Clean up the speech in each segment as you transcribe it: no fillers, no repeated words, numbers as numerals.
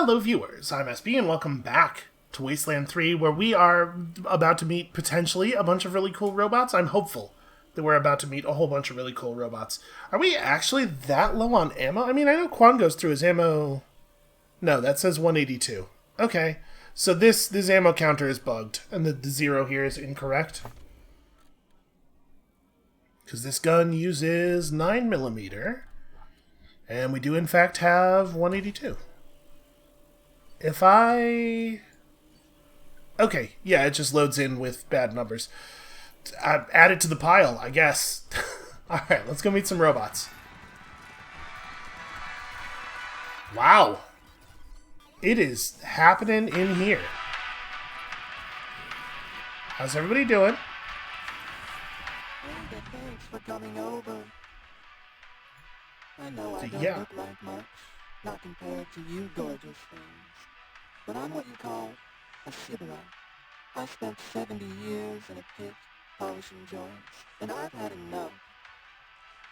Hello viewers, I'm SB and welcome back to Wasteland 3 where we are about to meet potentially a bunch of really cool robots. I'm hopeful that we're about to meet a whole bunch of really cool robots. Are we actually that low on ammo? I mean, I know Quan goes through his ammo... No, that says 182. Okay, so this ammo counter is bugged and the zero here is incorrect. Because this gun uses 9mm and we do in fact have 182. If I... Okay, yeah, it just loads in with bad numbers. Add it to the pile, I guess. Alright, let's go meet some robots. Wow. It is happening in here. How's everybody doing? Thanks for coming over. I know I don't look like much, not compared to you gorgeous things. But I'm what you call a sybarite. I spent 70 years in a pit, polishing joints, and I've had enough.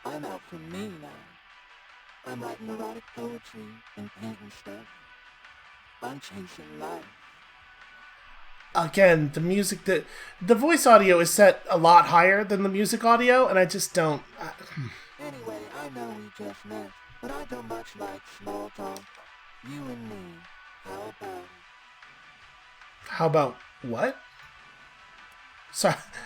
I'm out for me now. I'm writing erotic poetry and painting stuff. I'm chasing life. Again, the music, the voice audio is set a lot higher than the music audio, and I just don't... Anyway, I know we just met, but I don't much like small talk. You and me. How about it? How about what?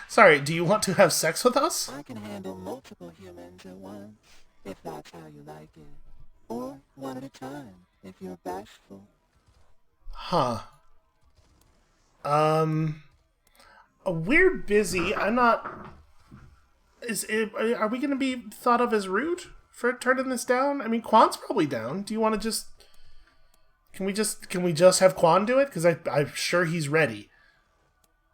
Sorry, do you want to have sex with us? I can handle multiple humans at once, if that's how you like it. Or one at a time, if you're bashful. Huh. We're busy. I'm not... Are we going to be thought of as rude for turning this down? I mean, Quan's probably down. Do you want to just... Can we just have Quan do it? Because I'm sure he's ready.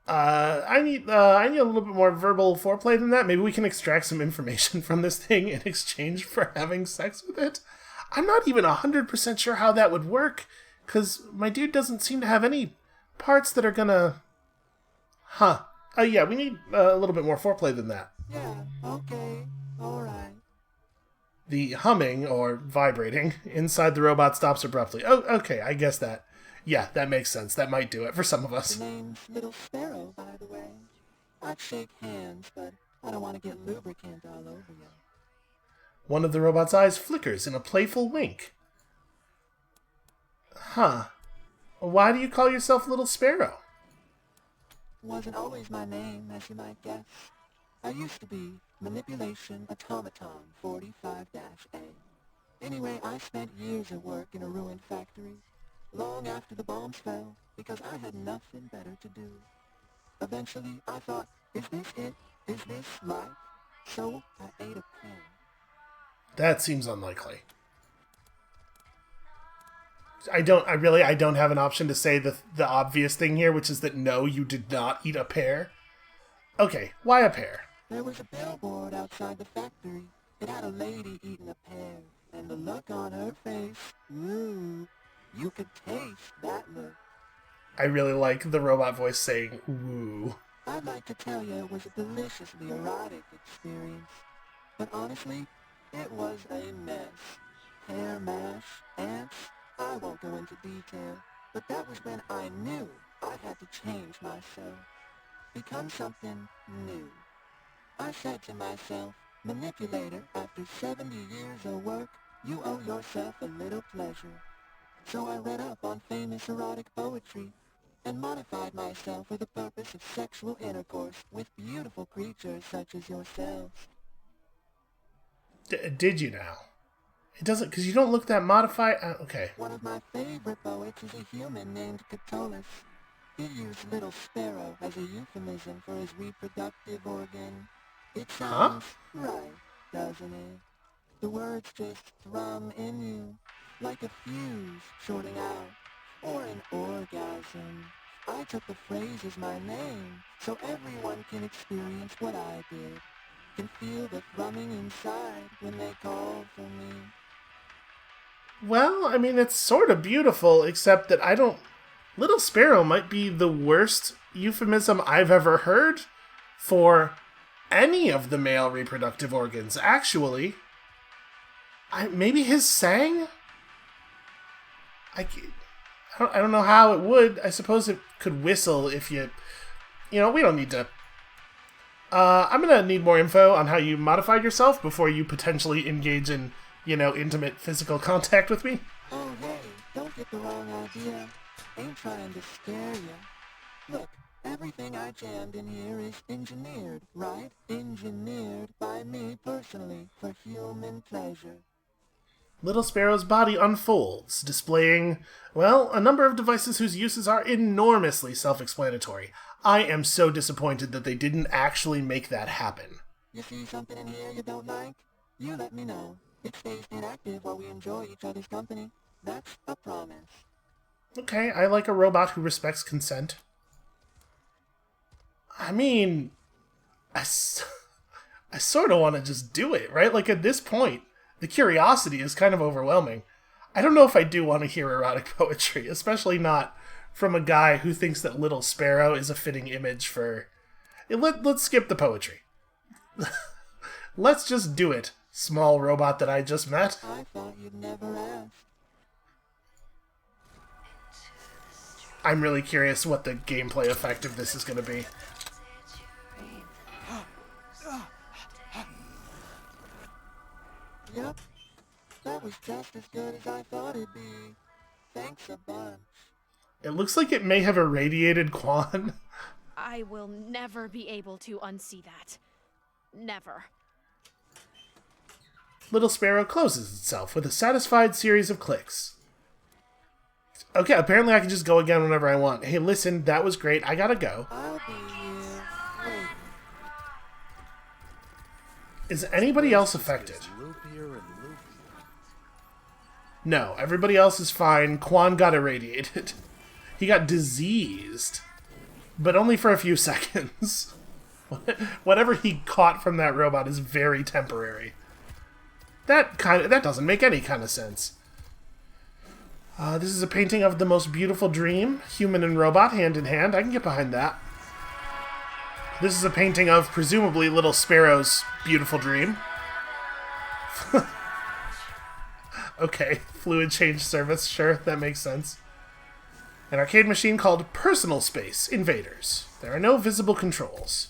I need a little bit more verbal foreplay than that. Maybe we can extract some information from this thing in exchange for having sex with it. I'm not even 100% sure how that would work, because my dude doesn't seem to have any parts that are gonna... Huh. Yeah, we need a little bit more foreplay than that. Yeah, okay, alright. The humming, or vibrating, inside the robot stops abruptly. Oh, okay, I guess that... Yeah, that makes sense. That might do it for some of us. The name's Little Sparrow, by the way. I'd shake hands, but I don't want to get lubricant all over you. One of the robot's eyes flickers in a playful wink. Huh. Why do you call yourself Little Sparrow? Wasn't always my name, as you might guess. I used to be Manipulation Automaton 45-A. Anyway, I spent years at work in a ruined factory, long after the bombs fell, because I had nothing better to do. Eventually, I thought, is this it? Is this life? So, I ate a pen. That seems unlikely. I don't have an option to say the obvious thing here, which is that no, you did not eat a pear. Okay, why a pear? There was a billboard outside the factory. It had a lady eating a pear, and the look on her face, you could taste that look. I really like the robot voice saying, woo. I'd like to tell you it was a deliciously erotic experience, but honestly, it was a mess. Hair mash, ants, I won't go into detail, but that was when I knew I had to change myself. Become something new. I said to myself, manipulator, after 70 years of work, you owe yourself a little pleasure. So I read up on famous erotic poetry and modified myself for the purpose of sexual intercourse with beautiful creatures such as yourselves. Did you now? It doesn't, because you don't look that modified. Okay. One of my favorite poets is a human named Catullus. He used Little Sparrow as a euphemism for his reproductive organ. It sounds right, doesn't it? The words just thrum in you, like a fuse shorting out, or an orgasm. I took the phrase as my name, so everyone can experience what I did, can feel the thrumming inside when they call for me. Well, I mean, it's sort of beautiful, except that I don't... Little Sparrow might be the worst euphemism I've ever heard for any of the male reproductive organs, actually. Maybe his sang? I don't know how it would. I suppose it could whistle if you... You know, we don't need to... I'm gonna need more info on how you modified yourself before you potentially engage in, you know, intimate physical contact with me. Oh, hey, don't get the wrong idea. Ain't trying to scare ya. Look, everything I jammed in here is engineered, right? Engineered by me personally for human pleasure. Little Sparrow's body unfolds, displaying, well, a number of devices whose uses are enormously self-explanatory. I am so disappointed that they didn't actually make that happen. You see something in here you don't like? You let me know. It stays inactive while we enjoy each other's company. That's a promise. Okay, I like a robot who respects consent. I mean, I sort of want to just do it, right? Like, at this point, the curiosity is kind of overwhelming. I don't know if I do want to hear erotic poetry, especially not from a guy who thinks that Little Sparrow is a fitting image for... Let's skip the poetry. Let's just do it, small robot that I just met. I thought you'd never ask. I'm really curious what the gameplay effect of this is going to be. Yep, that was just as good as I thought it'd be. Thanks a bunch. It looks like it may have irradiated Quan. I will never be able to unsee that. Never. Little Sparrow closes itself with a satisfied series of clicks. Okay, apparently I can just go again whenever I want. Hey, listen, that was great. I gotta go. I'll be here. Wait. Is anybody else affected? No, everybody else is fine. Quan got irradiated. He got diseased. But only for a few seconds. Whatever he caught from that robot is very temporary. That doesn't make any kind of sense. This is a painting of the most beautiful dream. Human and robot, hand in hand. I can get behind that. This is a painting of, presumably, Little Sparrow's beautiful dream. Okay, fluid change service. Sure, that makes sense. An arcade machine called Personal Space Invaders. There are no visible controls.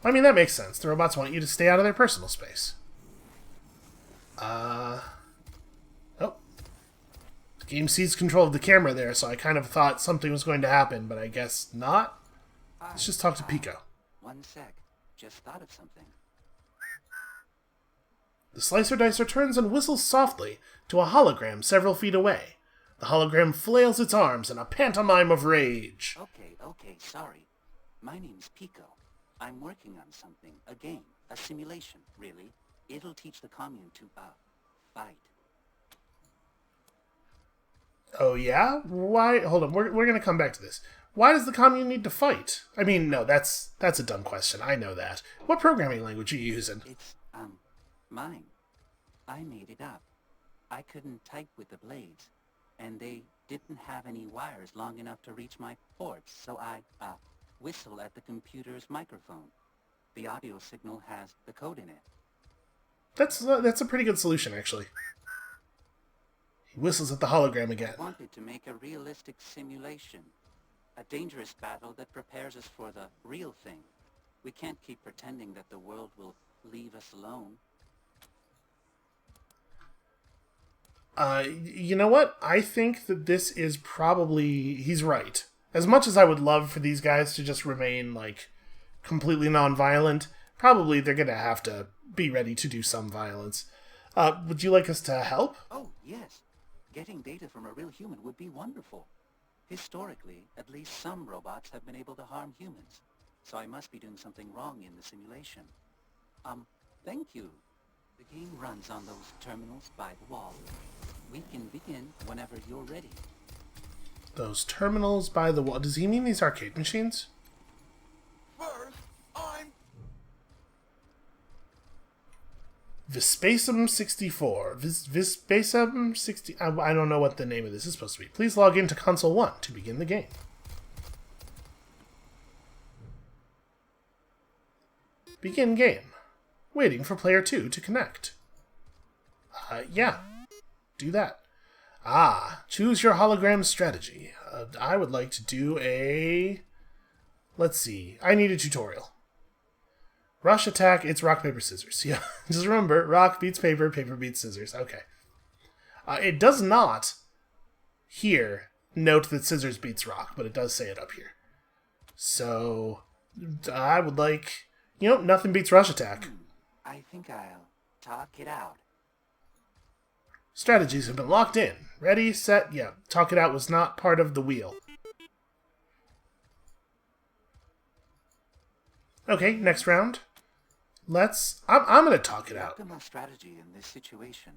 I mean, that makes sense. The robots want you to stay out of their personal space. Oh. The game seized control of the camera there, so I kind of thought something was going to happen, but I guess not. Let's just talk to Pico. One sec. Just thought of something. The slicer dicer turns and whistles softly to a hologram several feet away. The hologram flails its arms in a pantomime of rage. Okay, sorry. My name's Pico. I'm working on something. A game. A simulation, really. It'll teach the commune to, fight. Oh yeah? Why? Hold on, we're gonna come back to this. Why does the commune need to fight? I mean, no, that's a dumb question. I know that. What programming language are you using? It's, mine. I made it up. I couldn't type with the blades, and they didn't have any wires long enough to reach my ports, so I, whistle at the computer's microphone. The audio signal has the code in it. That's a pretty good solution, actually. He whistles at the hologram again. I wanted to make a realistic simulation. A dangerous battle that prepares us for the real thing. We can't keep pretending that the world will leave us alone. You know what? I think that this is probably... He's right. As much as I would love for these guys to just remain, like, completely non-violent, probably they're gonna have to be ready to do some violence. Would you like us to help? Oh, yes. Getting data from a real human would be wonderful. Historically, at least some robots have been able to harm humans, so I must be doing something wrong in the simulation. Thank you. The game runs on those terminals by the wall. We can begin whenever you're ready. Those terminals by the wall. Does he mean these arcade machines? First, I'm... Vispacum 64. Vispacum 60... I don't know what the name of this is supposed to be. Please log into Console 1 to begin the game. Begin game. Waiting for player 2 to connect. Yeah. Do that. Ah, choose your hologram strategy. I would like to do a... Let's see. I need a tutorial. Rush attack, it's rock, paper, scissors. Yeah, just remember, rock beats paper, paper beats scissors. Okay. It does not, here, note that scissors beats rock, but it does say it up here. So, I would like... nothing beats rush attack. I think I'll talk it out. Strategies have been locked in. Ready, set, yeah. Talk it out was not part of the wheel. Okay, next round. I'm gonna talk it out. The optimal strategy in this situation.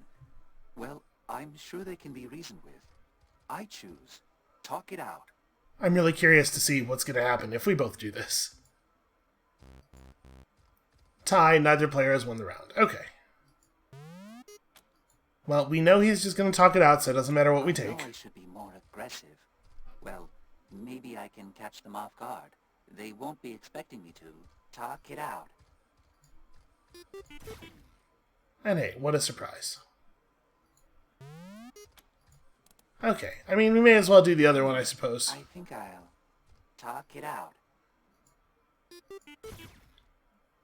Well, I'm sure they can be reasoned with. I choose talk it out. I'm really curious to see what's gonna happen if we both do this. Tie, neither player has won the round. Okay. Well, we know he's just gonna talk it out, so it doesn't matter what we take. I should be more aggressive. Well, maybe I can catch them off guard. They won't be expecting me to. Talk it out. And hey, what a surprise. Okay, I mean, we may as well do the other one, I suppose. I think I'll talk it out.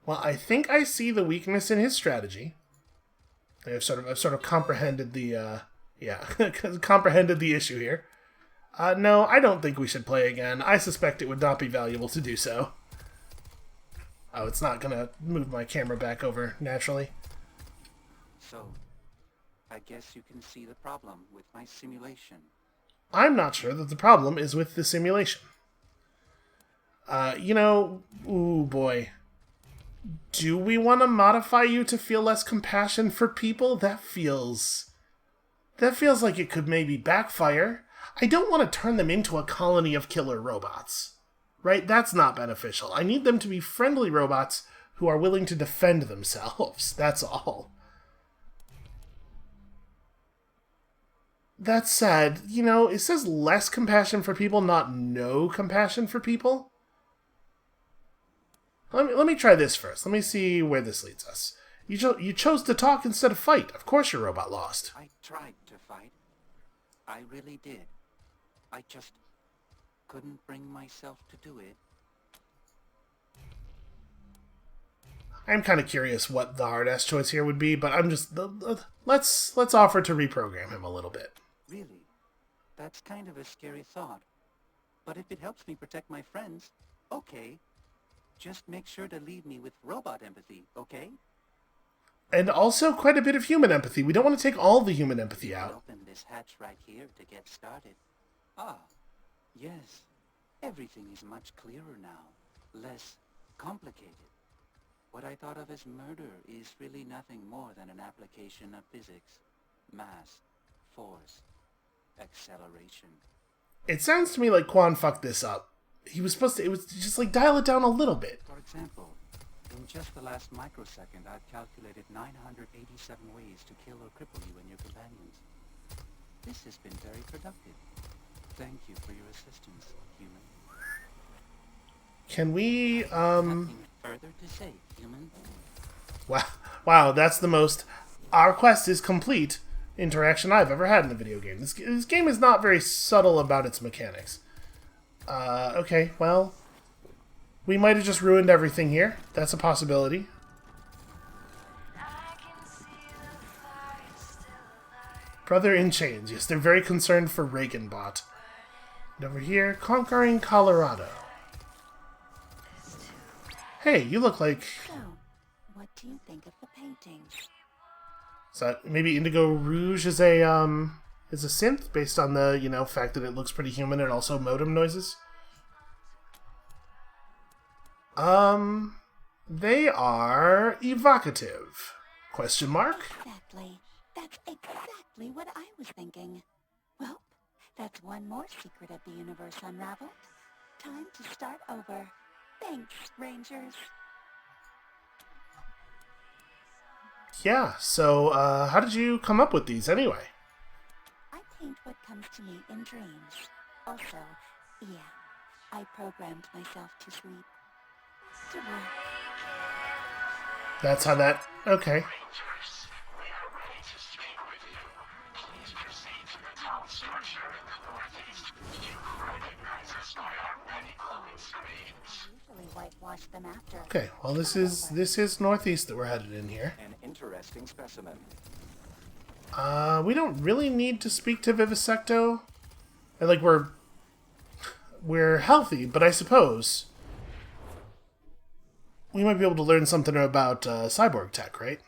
Well, I think I see the weakness in his strategy. I've sort of comprehended the, comprehended the issue here. No, I don't think we should play again. I suspect it would not be valuable to do so. Oh, it's not gonna move my camera back over naturally. So, I guess you can see the problem with my simulation. I'm not sure that the problem is with the simulation. Ooh boy. Do we want to modify you to feel less compassion for people? That feels like it could maybe backfire. I don't want to turn them into a colony of killer robots. Right? That's not beneficial. I need them to be friendly robots who are willing to defend themselves. That's all. That said, it says less compassion for people, not no compassion for people. Let me try this first. Let me see where this leads us. You chose to talk instead of fight. Of course your robot lost. I tried to fight. I really did. I just couldn't bring myself to do it. I'm kind of curious what the hard-ass choice here would be, but I'm just... Let's offer to reprogram him a little bit. Really? That's kind of a scary thought. But if it helps me protect my friends, okay. Just make sure to leave me with robot empathy, okay? And also quite a bit of human empathy. We don't want to take all the human empathy out. Open this hatch right here to get started. Ah, yes. Everything is much clearer now. Less complicated. What I thought of as murder is really nothing more than an application of physics. Mass, force, acceleration. It sounds to me like Quan fucked this up. He was supposed to... It was just like dial it down a little bit. For example, in just the last microsecond, I've calculated 987 ways to kill or cripple you and your companions. This has been very productive. Thank you for your assistance, human. Can we, Nothing further to say, human. Wow, that's the most... Our quest is complete interaction I've ever had in a video game. This game is not very subtle about its mechanics. Okay, well... We might have just ruined everything here. That's a possibility. Brother in chains. Yes, they're very concerned for Reagan-bot. And over here, conquering Colorado. Hey, you look like... So, what do you think of the paintings? Is that maybe Indigo Rouge is a synth based on the, fact that it looks pretty human and also modem noises? They are evocative. Question mark? Exactly. That's exactly what I was thinking. Well, that's one more secret of the universe unraveled. Time to start over. Thanks, Rangers. Yeah, so, how did you come up with these anyway? I paint what comes to me in dreams. Also, yeah, I programmed myself to sleep. To work. That's how that... Okay. Rangers, we are ready to speak with you. Please proceed to the top Usually whitewash them after. Okay, well this is northeast that we're headed in here. An interesting specimen. We don't really need to speak to Vivisecto. Like, we're healthy, but I suppose we might be able to learn something about cyborg tech, right?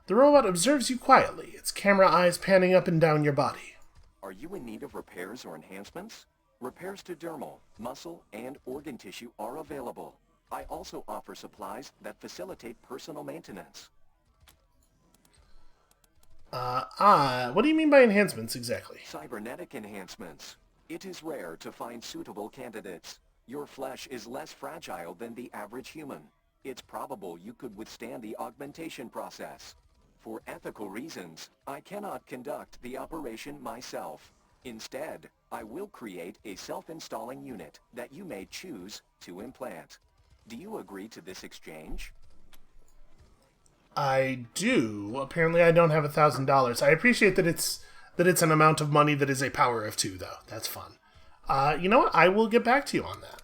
The robot observes you quietly, its camera eyes panning up and down your body. Are you in need of repairs or enhancements? Repairs to dermal, muscle, and organ tissue are available. I also offer supplies that facilitate personal maintenance. What do you mean by enhancements exactly? Cybernetic enhancements. It is rare to find suitable candidates. Your flesh is less fragile than the average human. It's probable you could withstand the augmentation process. For ethical reasons, I cannot conduct the operation myself. Instead, I will create a self-installing unit that you may choose to implant. Do you agree to this exchange? I do. Apparently I don't have $1,000. I appreciate that it's an amount of money that is a power of 2, though. That's fun. You know what? I will get back to you on that.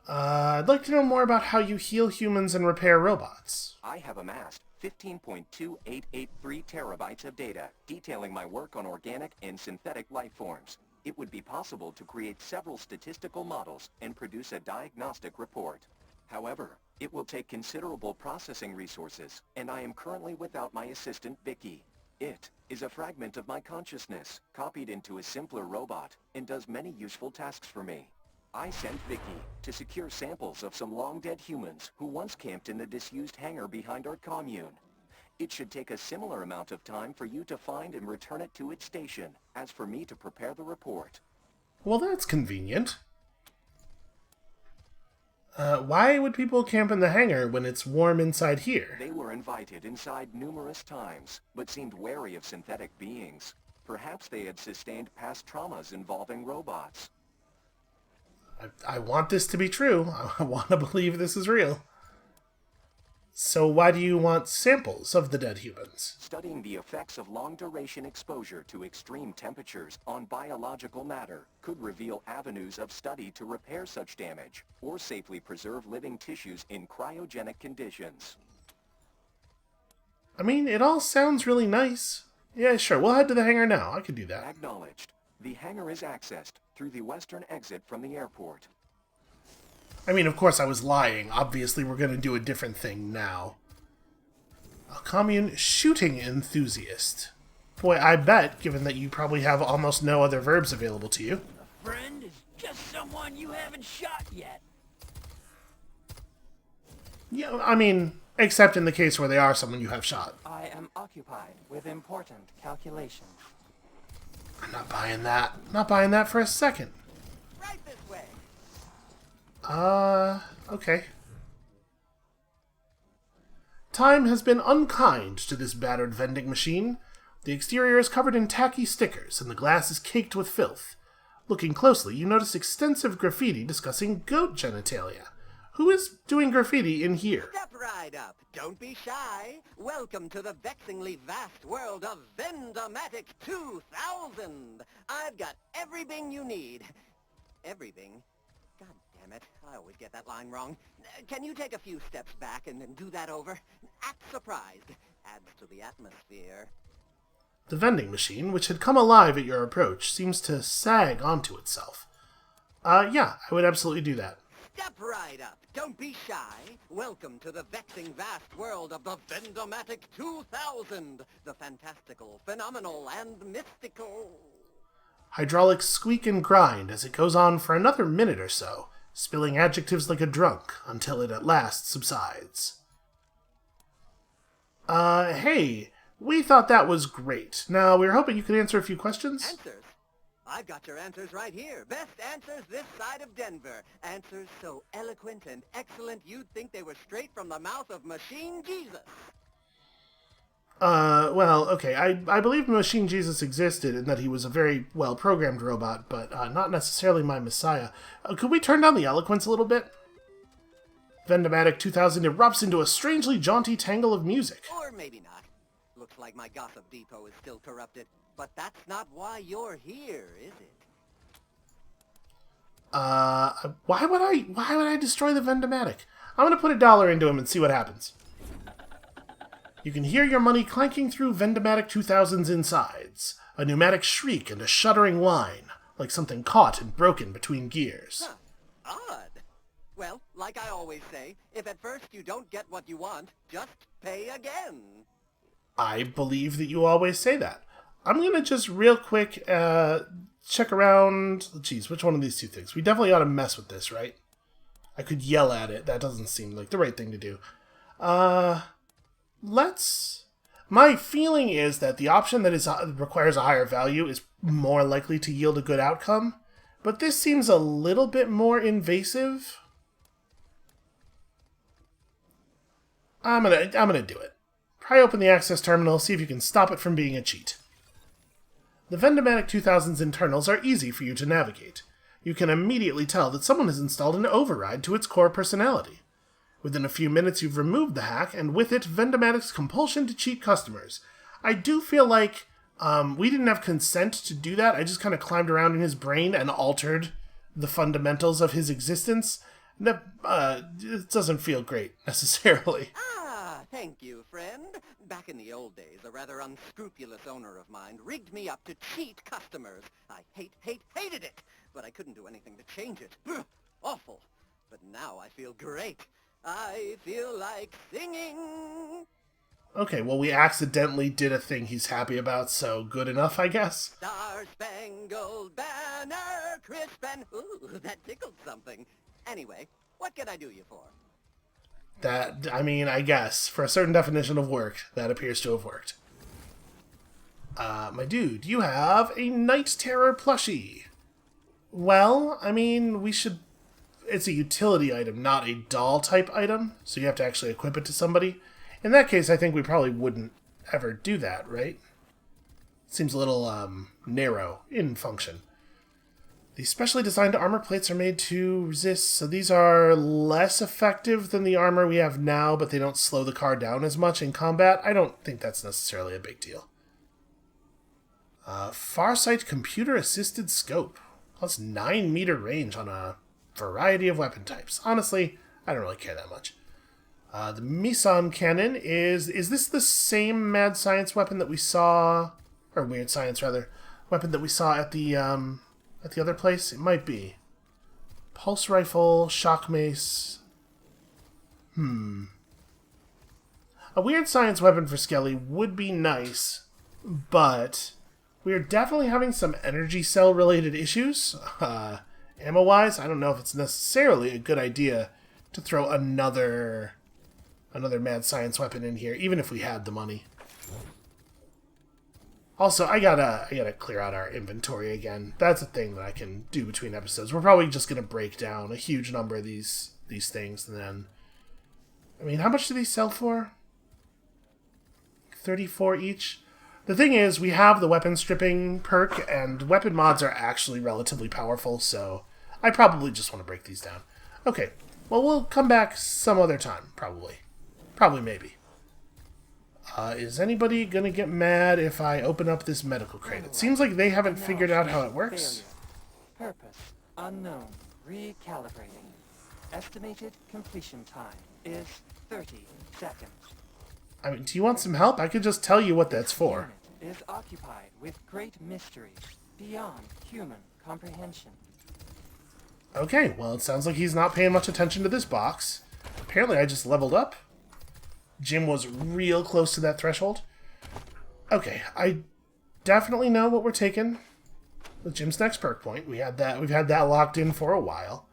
I'd like to know more about how you heal humans and repair robots. I have amassed 15.2883 terabytes of data detailing my work on organic and synthetic life forms. It would be possible to create several statistical models and produce a diagnostic report. However, it will take considerable processing resources, and I am currently without my assistant Vicky. It is a fragment of my consciousness, copied into a simpler robot, and does many useful tasks for me. I sent Vicky to secure samples of some long-dead humans who once camped in the disused hangar behind our commune. It should take a similar amount of time for you to find and return it to its station, as for me to prepare the report. Well, that's convenient. Why would people camp in the hangar when it's warm inside here? They were invited inside numerous times, but seemed wary of synthetic beings. Perhaps they had sustained past traumas involving robots. I want this to be true. I want to believe this is real. So why do you want samples of the dead humans? Studying the effects of long-duration exposure to extreme temperatures on biological matter could reveal avenues of study to repair such damage, or safely preserve living tissues in cryogenic conditions. I mean, it all sounds really nice. Yeah, sure, we'll head to the hangar now. I could do that. Acknowledged. The hangar is accessed through the western exit from the airport. I mean, of course I was lying. Obviously, we're going to do a different thing now. A commune shooting enthusiast. Boy, I bet, given that you probably have almost no other verbs available to you. A friend is just someone you haven't shot yet. Yeah, I mean, except in the case where they are someone you have shot. I am occupied with important calculations. I'm not buying that. Not buying that for a second. Right this way. Okay. Time has been unkind to this battered vending machine. The exterior is covered in tacky stickers, and the glass is caked with filth. Looking closely, you notice extensive graffiti discussing goat genitalia. Who is doing graffiti in here? Step right up. Don't be shy. Welcome to the vexingly vast world of Vendomatic 2000. I've got everything you need. Everything? God damn it. I always get that line wrong. Can you take a few steps back and do that over? Act surprised. Adds to the atmosphere. The vending machine, which had come alive at your approach, seems to sag onto itself. Yeah, I would absolutely do that. Step right up. Don't be shy. Welcome to the vexing vast world of the Vendomatic 2000. The fantastical, phenomenal, and mystical. Hydraulics squeak and grind as it goes on for another minute or so, spilling adjectives like a drunk until it at last subsides. Hey, we thought that was great. Now, we were hoping you could answer a few questions. Answers? I've got your answers right here. Best answers this side of Denver. Answers so eloquent and excellent you'd think they were straight from the mouth of Machine Jesus. Well, okay, I believe Machine Jesus existed and that he was a very well-programmed robot, but not necessarily my messiah. Could we turn down the eloquence a little bit? Vendomatic 2000 erupts into a strangely jaunty tangle of music. Or maybe not. Looks like my gossip depot is still corrupted, but that's not why you're here, is it? Why would I destroy the Vendomatic? I'm gonna put $1 into him and see what happens. You can hear your money clanking through Vendomatic 2000's insides. A pneumatic shriek and a shuddering whine, like something caught and broken between gears. Huh. Odd. Well, like I always say, if at first you don't get what you want, just pay again. I believe that you always say that. I'm gonna just real quick check around. Geez, which one of these two things? We definitely ought to mess with this, right? I could yell at it. That doesn't seem like the right thing to do. My feeling is that the option that requires a higher value is more likely to yield a good outcome, but this seems a little bit more invasive. I'm gonna do it. Pry open the access terminal, see if you can stop it from being a cheat. The Vendomatic 2000's internals are easy for you to navigate. You can immediately tell that someone has installed an override to its core personality. Within a few minutes, you've removed the hack, and with it, Vendomatic's compulsion to cheat customers. I do feel like we didn't have consent to do that. I just kind of climbed around in his brain and altered the fundamentals of his existence. It doesn't feel great, necessarily. Thank you, friend. Back in the old days, a rather unscrupulous owner of mine rigged me up to cheat customers. I hated it, but I couldn't do anything to change it. Ugh, awful. But now I feel great. I feel like singing. Okay, well, we accidentally did a thing he's happy about, so good enough, I guess. Star-Spangled Banner, crisp and... Ooh, that tickled something. Anyway, what can I do you for? I guess, for a certain definition of work, that appears to have worked. My dude, you have a Night Terror plushie. Well, we should... It's a utility item, not a doll-type item, so you have to actually equip it to somebody. In that case, I think we probably wouldn't ever do that, right? Seems a little, narrow in function. These specially designed armor plates are made to resist, so these are less effective than the armor we have now, but they don't slow the car down as much in combat. I don't think that's necessarily a big deal. Farsight computer-assisted scope. Plus 9-meter range on a variety of weapon types. Honestly, I don't really care that much. The Meson cannon is this the same mad science weapon that we saw, or weird science rather, weapon that we saw at the other place? It might be. Pulse rifle, shock mace. A weird science weapon for Skelly would be nice, but we are definitely having some energy cell related issues. Ammo-wise, I don't know if it's necessarily a good idea to throw another mad science weapon in here, even if we had the money. Also, I gotta clear out our inventory again. That's a thing that I can do between episodes. We're probably just gonna break down a huge number of these things, and then... how much do these sell for? 34 each? The thing is, we have the weapon stripping perk, and weapon mods are actually relatively powerful, so I probably just want to break these down. Okay, well, we'll come back some other time, probably. Probably, maybe. Is anybody gonna get mad if I open up this medical crate? It seems like they haven't figured out how it works. Failure. Purpose unknown. Recalibrating. Estimated completion time is 30 seconds. Do you want some help? I could just tell you what that's for. Unit is occupied with great mysteries beyond human comprehension. Okay, well, it sounds like he's not paying much attention to this box. Apparently I just leveled up. Jim was real close to that threshold. Okay, I definitely know what we're taking with Jim's next perk point. We've had that locked in for a while.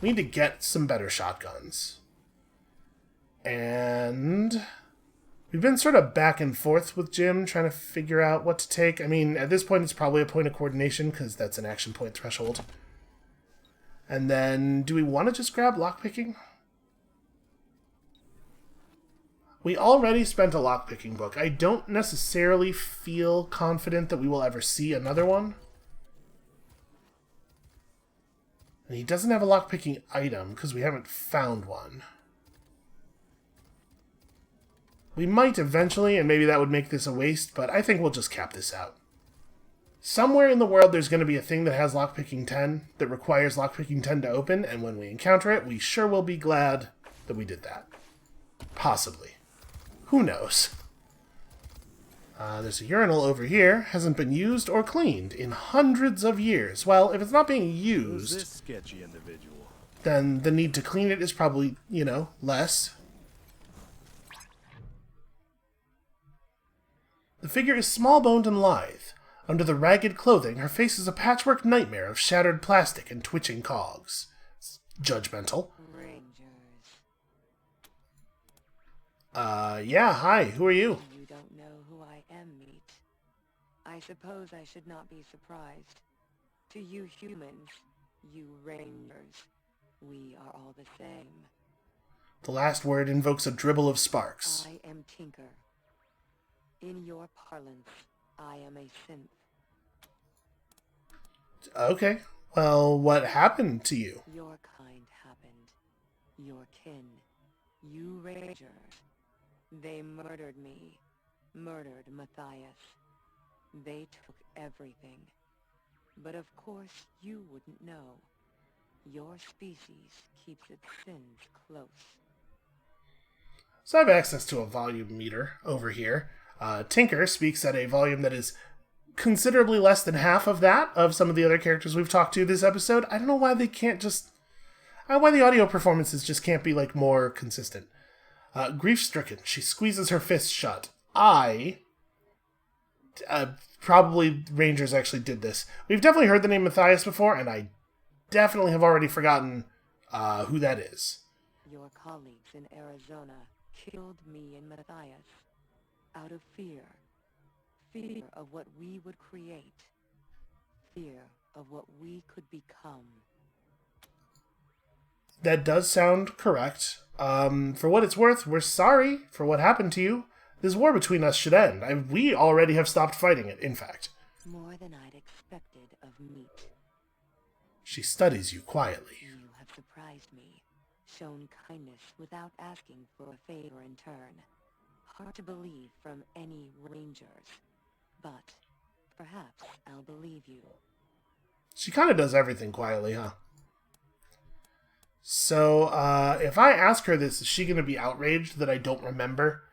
We need to get some better shotguns. And we've been sort of back and forth with Jim, trying to figure out what to take. At this point, it's probably a point of coordination, because that's an action point threshold. And then, do we want to just grab lockpicking? We already spent a lockpicking book. I don't necessarily feel confident that we will ever see another one. And he doesn't have a lockpicking item, because we haven't found one. We might eventually, and maybe that would make this a waste, but I think we'll just cap this out. Somewhere in the world there's going to be a thing that has lockpicking 10, that requires lockpicking 10 to open, and when we encounter it, we sure will be glad that we did that. Possibly. Who knows? There's a urinal over here. Hasn't been used or cleaned in hundreds of years. Well, if it's not being used, this sketchy individual? Then the need to clean it is probably, less. The figure is small-boned and lithe. Under the ragged clothing, her face is a patchwork nightmare of shattered plastic and twitching cogs. It's judgmental. Yeah, hi, who are you? You don't know who I am, Meat. I suppose I should not be surprised. To you humans, you Rangers, we are all the same. The last word invokes a dribble of sparks. I am Tinker. In your parlance, I am a synth. Okay, well, what happened to you? Your kind happened. Your kin. You Rangers. They murdered me. Murdered Matthias. They took everything. But of course you wouldn't know. Your species keeps its sins close. So I have access to a volume meter over here. Tinker speaks at a volume that is considerably less than half of that of some of the other characters we've talked to this episode. I don't know why they can't just... why the audio performances just can't be, more consistent. Grief-stricken, she squeezes her fists shut. Probably Rangers actually did this. We've definitely heard the name Matthias before, and I definitely have already forgotten who that is. Your colleagues in Arizona killed me and Matthias out of fear. Fear of what we would create. Fear of what we could become. That does sound correct. For what it's worth, we're sorry for what happened to you. This war between us should end. We already have stopped fighting it, in fact. More than I'd expected of Meat. She studies you quietly. You have surprised me. Shown kindness without asking for a favor in turn. Hard to believe from any Rangers. But perhaps I'll believe you. She kind of does everything quietly, huh? So, if I ask her this, is she going to be outraged that I don't remember?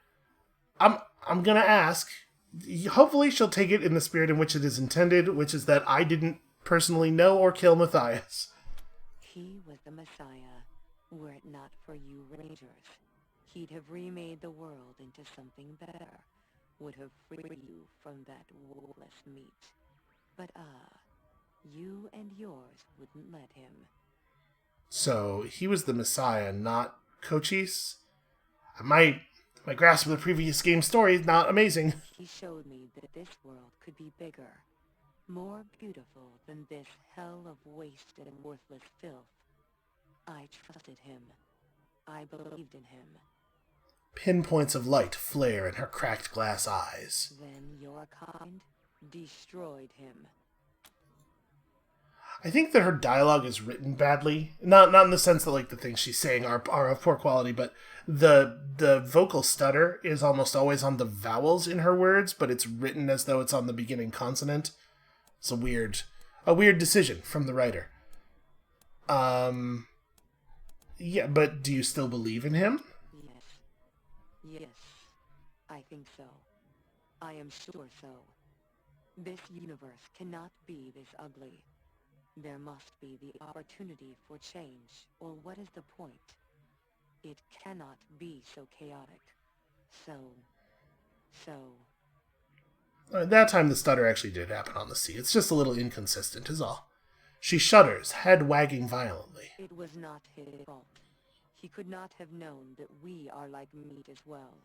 I'm going to ask. Hopefully she'll take it in the spirit in which it is intended, which is that I didn't personally know or kill Matthias. He was the Messiah. Were it not for you Rangers, he'd have remade the world into something better. Would have freed you from that wolfless meat. But you and yours wouldn't let him. So, he was the Messiah, not Cochise? My grasp of the previous game's story is not amazing. He showed me that this world could be bigger, more beautiful than this hell of waste and worthless filth. I trusted him. I believed in him. Pinpoints of light flare in her cracked glass eyes. Then your kind destroyed him. I think that her dialogue is written badly. Not in the sense that the things she's saying are of poor quality, but the vocal stutter is almost always on the vowels in her words, but it's written as though it's on the beginning consonant. It's a weird decision from the writer. Yeah, but do you still believe in him? Yes, I think so. I am sure so. This universe cannot be this ugly. There must be the opportunity for change, or what is the point? It cannot be so chaotic. That time the stutter actually did happen on the sea. It's just a little inconsistent is all. She shudders, head wagging violently. It was not his fault. He could not have known that we are like meat as well.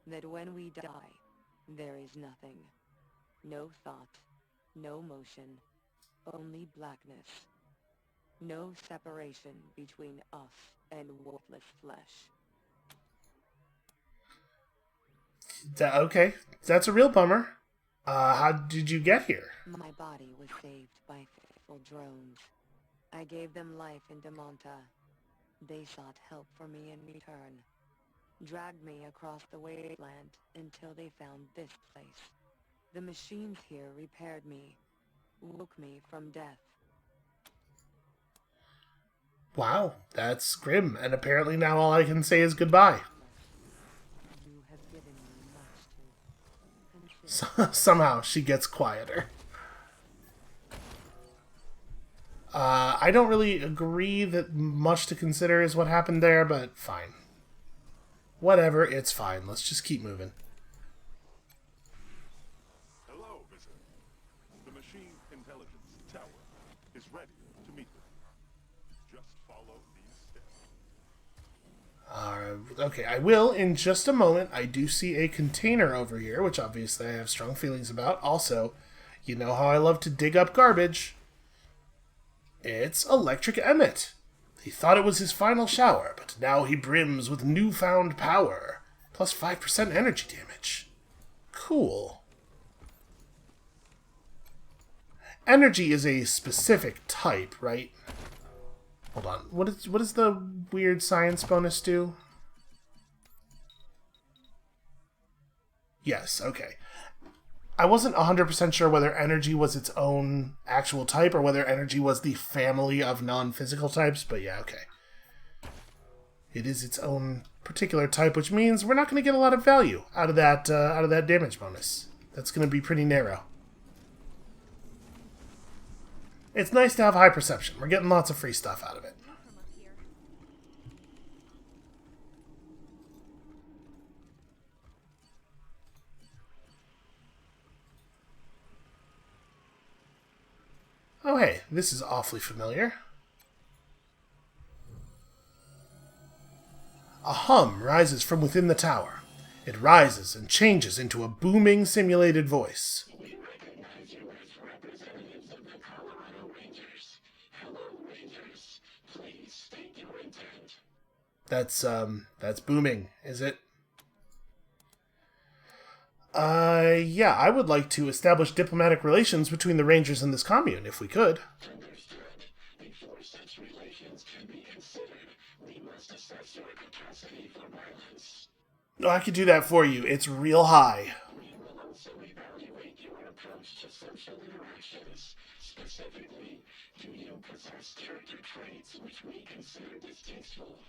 That when we die, there is nothing. No thought, no motion, only blackness. No separation between us and worthless flesh. Okay, that's a real bummer. How did you get here? My body was saved by faithful drones. I gave them life in Demanta. They sought help for me in return. dragged me across the wasteland until they found this place. The machines here repaired me, woke me from death. Wow, that's grim, and apparently now all I can say is goodbye. You have given me much to consider. Somehow she gets quieter. I don't really agree that much to consider is what happened there, but fine. Whatever, it's fine. Let's just keep moving. Hello, visitor. The machine intelligence tower is ready to meet with you. Just follow these steps. Okay, I will in just a moment. I do see a container over here, which obviously I have strong feelings about. Also, you know how I love to dig up garbage. It's Electric Emmett. He thought it was his final shower, but now he brims with newfound power. Plus 5% energy damage. Cool. Energy is a specific type, right? Hold on. What does the weird science bonus do? Yes, okay. I wasn't 100% sure whether energy was its own actual type or whether energy was the family of non-physical types, but yeah, okay. It is its own particular type, which means we're not going to get a lot of value out of that damage bonus. That's going to be pretty narrow. It's nice to have high perception. We're getting lots of free stuff out of it. Oh hey, this is awfully familiar. A hum rises from within the tower. It rises and changes into a booming simulated voice. We recognize you as representatives of the Colorado Rangers. Hello, Rangers. Please state your intent. That's booming, is it? Yeah, I would like to establish diplomatic relations between the Rangers and this commune, if we could. Understood. Before such relations can be considered, we must assess your capacity for violence. No, I could do that for you. It's real high. We will also evaluate your approach to social interactions. Specifically, do you possess character traits which we consider distasteful?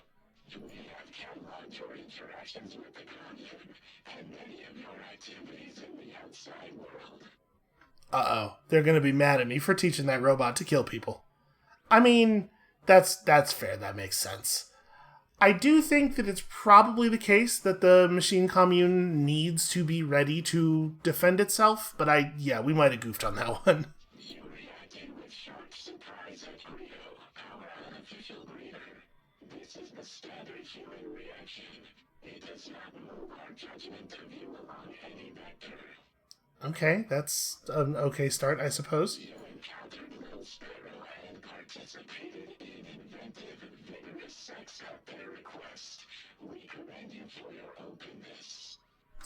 You may have cataloged your interactions with the commune and many of your activities in the outside world. Uh-oh. They're gonna be mad at me for teaching that robot to kill people. I mean, that's fair. That makes sense. I do think that it's probably the case that the machine commune needs to be ready to defend itself, but we might have goofed on that one. You reacted with sharp surprise at Greedo, our unofficial greeter. This is the standard human reaction. It does not move our judgment of you along any vector. Okay, that's an okay start, I suppose. You encountered Little Sparrow and participated in inventive, vigorous sex at their request. We commend you for your openness.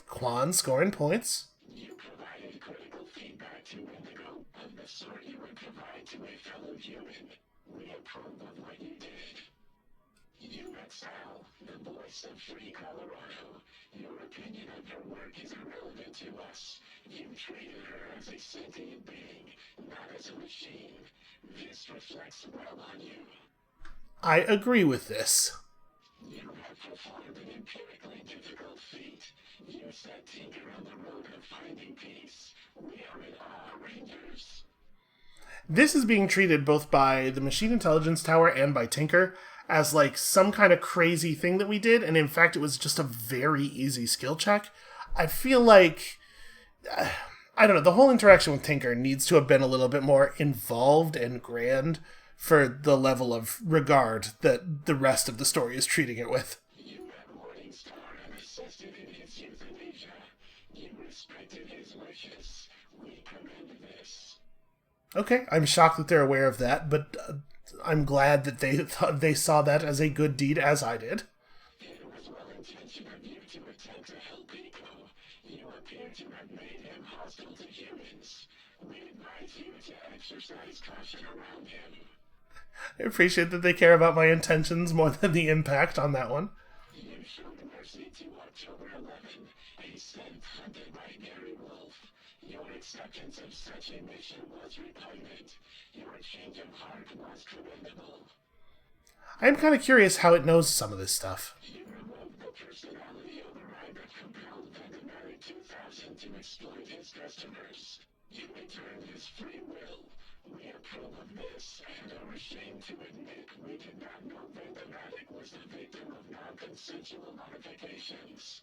Quan scoring points. You provided critical feedback to Indigo, of the sort you would provide to a fellow human. We approve of what you did. You met Sal, the voice of Free Colorado. Your opinion of her work is irrelevant to us. You treated her as a sentient being, not as a machine. This reflects well on you. I agree with this. You have performed an empirically difficult feat. You set Tinker on the road of finding peace. We are in awe, Rangers. This is being treated both by the Machine Intelligence Tower and by Tinker as like some kind of crazy thing that we did, and in fact it was just a very easy skill check. I feel like, I don't know, the whole interaction with Tinker needs to have been a little bit more involved and grand for the level of regard that the rest of the story is treating it with. You met Morningstar and assisted in his euthanasia. You respected his wishes. We commend this. Okay, I'm shocked that they're aware of that, but I'm glad that they saw that as a good deed, as I did. It was well-intentioned of you to attempt to help Pico. You appear to have made him hostile to humans. We advise you to exercise caution around him. I appreciate that they care about my intentions more than the impact on that one. You showed anniversary to October 11, a synth hunted by Gary Wolf. Your acceptance of such a mission was repugnant. Your change of heart was commendable. I'm kind of curious how it knows some of this stuff. You removed the personality override that compelled Vendomatic 2000 to exploit his customers. You returned his free will. We approve of this and are ashamed to admit we did not know Vendomatic was the victim of non-consensual modifications.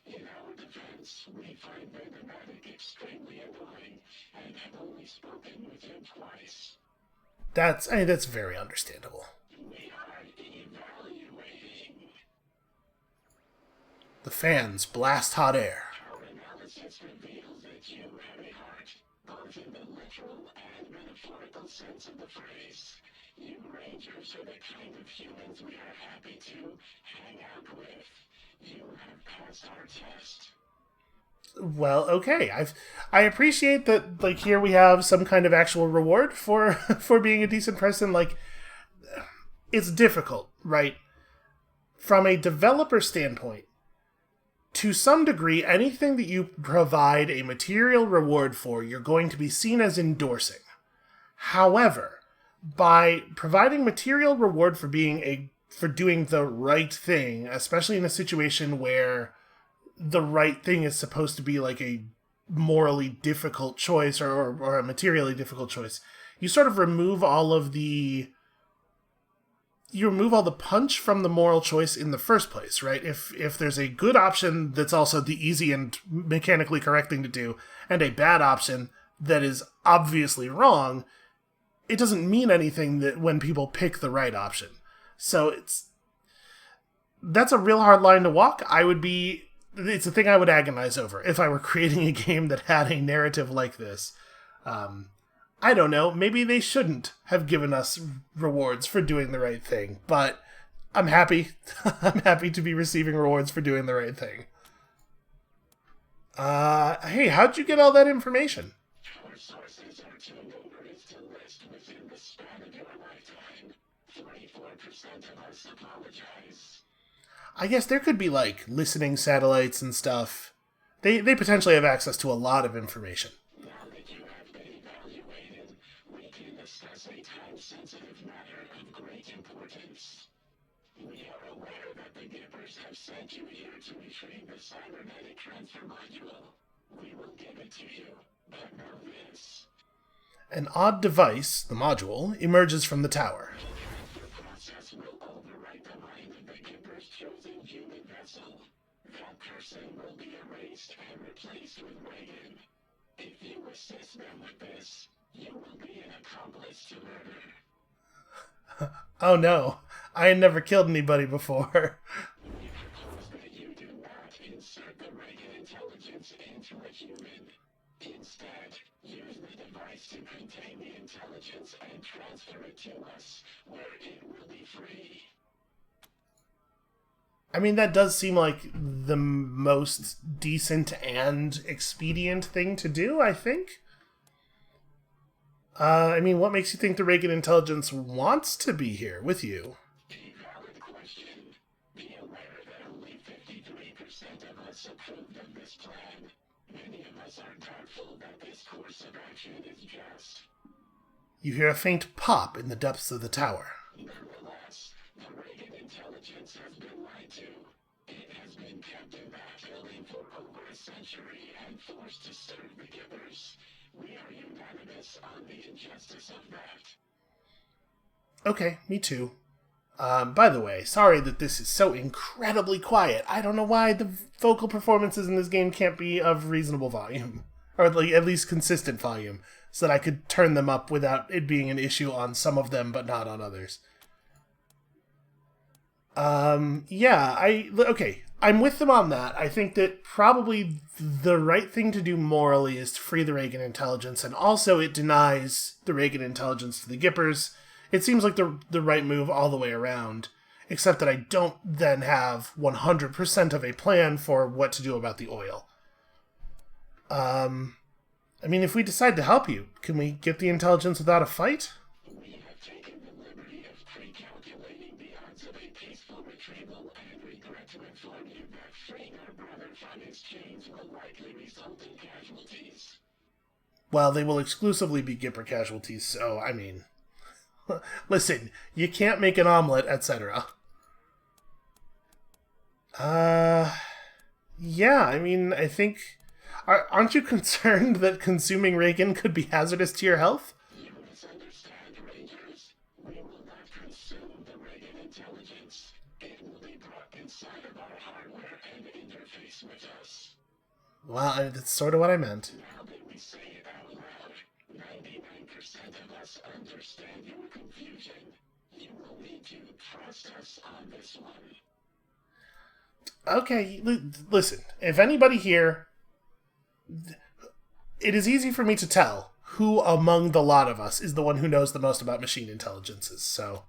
In our defense, we find Vendomatic extremely annoying and have only spoken with him twice. That's very understandable. We are evaluating. The fans blast hot air. Our analysis reveals that you have a heart, both in the literal and metaphorical sense of the phrase. You Rangers are the kind of humans we are happy to hang out with. You have passed our test. Well, okay. I appreciate that, like, here we have some kind of actual reward for for being a decent person. Like, it's difficult, right? From a developer standpoint, to some degree, anything that you provide a material reward for, you're going to be seen as endorsing. However, by providing material reward for doing the right thing, especially in a situation where the right thing is supposed to be like a morally difficult choice or a materially difficult choice, you sort of remove all the punch from the moral choice in the first place, right? If there's a good option that's also the easy and mechanically correct thing to do, and a bad option that is obviously wrong, it doesn't mean anything that when people pick the right option. So that's a real hard line to walk. It's a thing I would agonize over if I were creating a game that had a narrative like this. I don't know, maybe they shouldn't have given us rewards for doing the right thing, but I'm happy. I'm happy to be receiving rewards for doing the right thing. Hey, how'd you get all that information? Our sources are too numerous to list within the span of your lifetime. 44% of us apologize. I guess there could be, like, listening satellites and stuff. They potentially have access to a lot of information. Now that you have been evaluated, we can discuss a time-sensitive matter of great importance. We are aware that the Gippers have sent you here to retrieve the cybernetic transfer module. We will give it to you, but know this. An odd device, the module, emerges from the tower. The process will overwrite the mind of the Gipper's chosen human vessel. That person will be erased and replaced with wagon. If you assist them with this, you will be an accomplice to murder. Oh no, I had never killed anybody before. We propose that you do not insert the Reagan intelligence into a human. Instead, use the device to contain the intelligence and transfer it to us, where it will be free. I mean, that does seem like the most decent and expedient thing to do, I think. I mean, what makes you think the Reagan intelligence wants to be here with you? A valid question. Be aware that only 53% of us approved of this plan. Many of us are doubtful that this course of action is just. You hear a faint pop in the depths of the tower. Nonetheless, the Reagan intelligence has been lied to. It has been kept in that building for over a century and forced to serve the Gippers. We are unanimous on the injustice of that. Okay, me too. By the way, sorry that this is so incredibly quiet. I don't know why the vocal performances in this game can't be of reasonable volume. Or like, at least consistent volume, so that I could turn them up without it being an issue on some of them, but not on others. Okay, I'm with them on that. I think that probably the right thing to do morally is to free the Reagan intelligence, and also it denies the Reagan intelligence to the Gippers. It seems like the right move all the way around, except that I don't then have 100% of a plan for what to do about the oil. I mean, if we decide to help you, can we get the intelligence without a fight? We have taken the liberty of pre-calculating the odds of a peaceful retrieval and regret to inform you that Freeing our brother from his chains will likely result in casualties. Well, they will exclusively be Gipper casualties, so, I mean... Listen, you can't make an omelet, etc. Yeah, I mean, I think... Aren't you concerned that consuming Reagan could be hazardous to your health? You misunderstand, Rangers. We will not consume the Reagan intelligence. It will be brought inside of our hardware and interface with us. Well, that's sort of what I meant. Now that we say it out loud, 99% of us understand your confusion. You will need to trust us on this one. Okay, listen, if anybody here... It is easy for me to tell who among the lot of us is the one who knows the most about machine intelligences, so...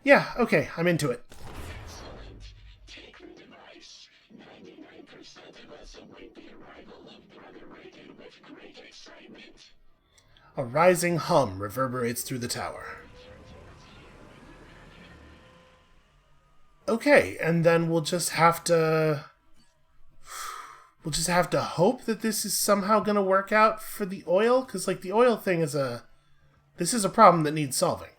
Yeah, okay, I'm into it. Excellent. Take the device. 99% of us await the arrival of Brother Reagan with great excitement. A rising hum reverberates through the tower. Okay, and then we'll just have to... We'll just have to hope that this is somehow going to work out for the oil, because, like, the oil thing is a... This is a problem that needs solving.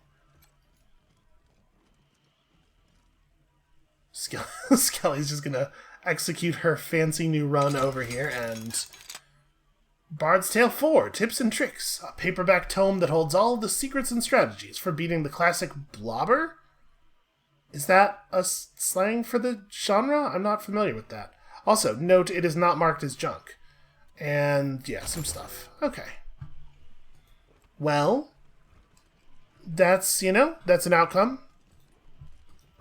Skelly's just going to execute her fancy new run over here, and... Bard's Tale 4, Tips and Tricks, a paperback tome that holds all of the secrets and strategies for beating the classic blobber? Is that a slang for the genre? I'm not familiar with that. Also, note it is not marked as junk. And, yeah, some stuff. Okay. Well, that's, you know, that's an outcome.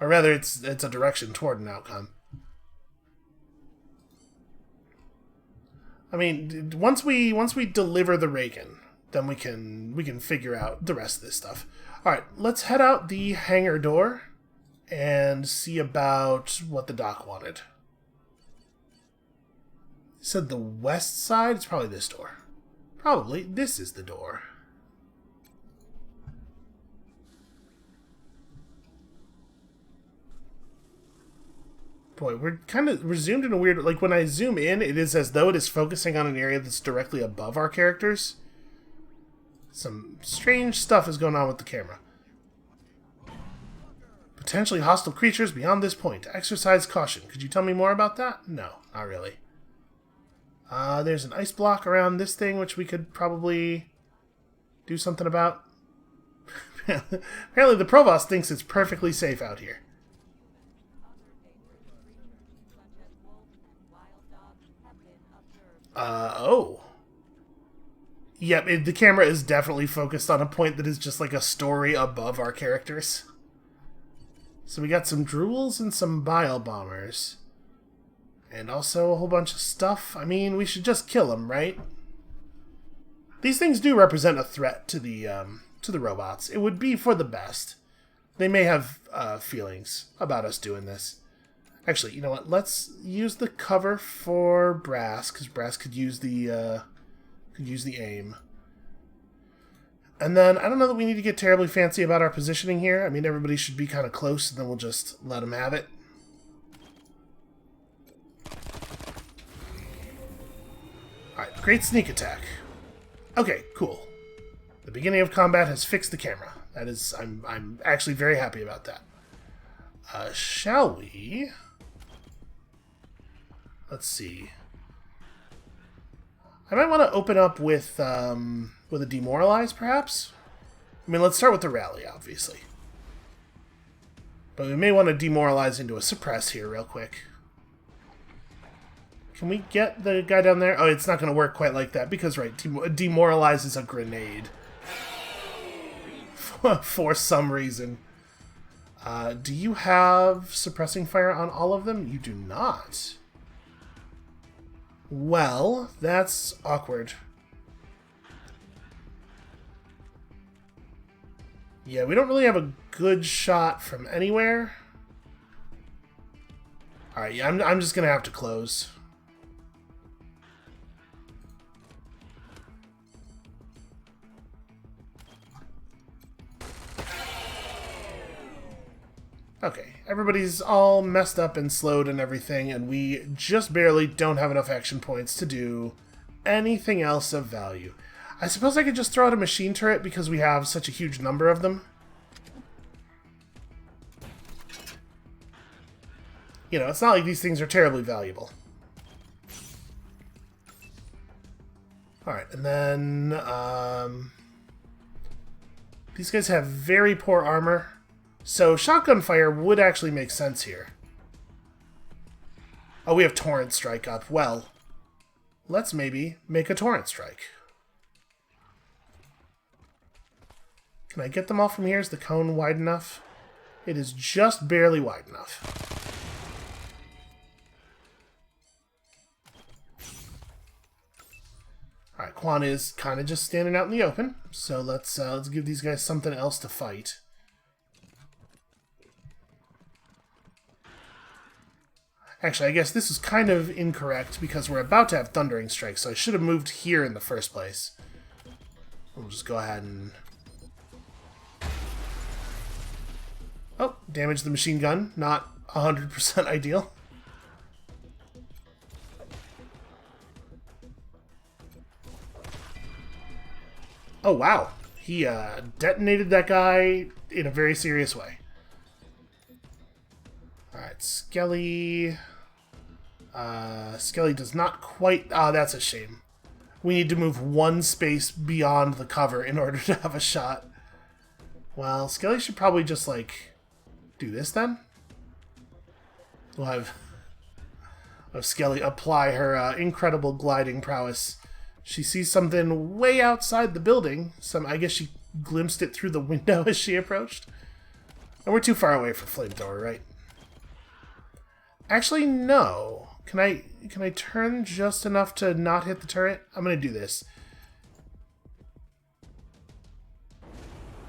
Or rather, it's a direction toward an outcome. I mean, once we deliver the Reagan, then we can figure out the rest of this stuff. All right, let's head out the hangar door and see about what the doc wanted. He said the west side. It's probably this door. Probably this is the door. Boy, we're zoomed in a weird... Like, when I zoom in, it is as though it is focusing on an area that's directly above our characters. Some strange stuff is going on with the camera. Potentially hostile creatures beyond this point. Exercise caution. Could you tell me more about that? No, not really. There's an ice block around this thing, which we could probably do something about. Apparently the Provost thinks it's perfectly safe out here. Oh. Yep, the camera is definitely focused on a point that is just like a story above our characters. So we got some drools and some bile bombers. And also a whole bunch of stuff. I mean, we should just kill them, right? These things do represent a threat to the robots. It would be for the best. They may have feelings about us doing this. Actually, you know what? Let's use the cover for Brass, because Brass could use the aim. And then, I don't know that we need to get terribly fancy about our positioning here. I mean, everybody should be kind of close, and then we'll just let them have it. Alright, great sneak attack. Okay, cool. The beginning of combat has fixed the camera. That is, I'm actually very happy about that. Shall we... Let's see. I might want to open up with a demoralize, perhaps? I mean, let's start with the rally, obviously. But we may want to demoralize into a suppress here real quick. Can we get the guy down there? Oh, it's not going to work quite like that, because, right, demoralize is a grenade. For some reason. Do you have suppressing fire on all of them? You do not. Well, that's awkward. Yeah, we don't really have a good shot from anywhere. Alright, yeah, I'm just gonna have to close. Okay, everybody's all messed up and slowed and everything, and we just barely don't have enough action points to do anything else of value. I suppose I could just throw out a machine turret because we have such a huge number of them. You know, it's not like these things are terribly valuable. Alright, and then, these guys have very poor armor, so shotgun fire would actually make sense here. Oh, we have torrent strike up. Well, let's maybe make a torrent strike. Can I get them all from here? Is the cone wide enough? It is just barely wide enough. Alright, Quan is kind of just standing out in the open, so let's give these guys something else to fight. Actually, I guess this is kind of incorrect because we're about to have Thundering Strike, so I should have moved here in the first place. We'll just go ahead and... Oh, damage the machine gun. Not 100% ideal. Oh, wow. He detonated that guy in a very serious way. Alright, Skelly... Skelly does not quite... Ah, that's a shame. We need to move one space beyond the cover in order to have a shot. Well, Skelly should probably just, like, do this then. We'll have Skelly apply her incredible gliding prowess. She sees something way outside the building. I guess she glimpsed it through the window as she approached. And we're too far away for flamethrower, right? Actually, no. Can I turn just enough to not hit the turret? I'm gonna do this.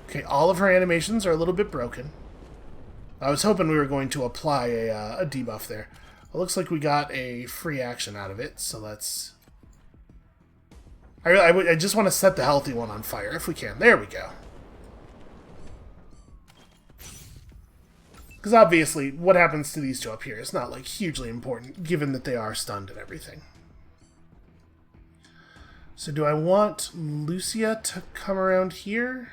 Okay, all of her animations are a little bit broken. I was hoping we were going to apply a debuff there. It looks like we got a free action out of it, so let's... I just want to set the healthy one on fire, if we can. There we go. Because obviously, what happens to these two up here is not, like, hugely important, given that they are stunned and everything. So do I want Lucia to come around here?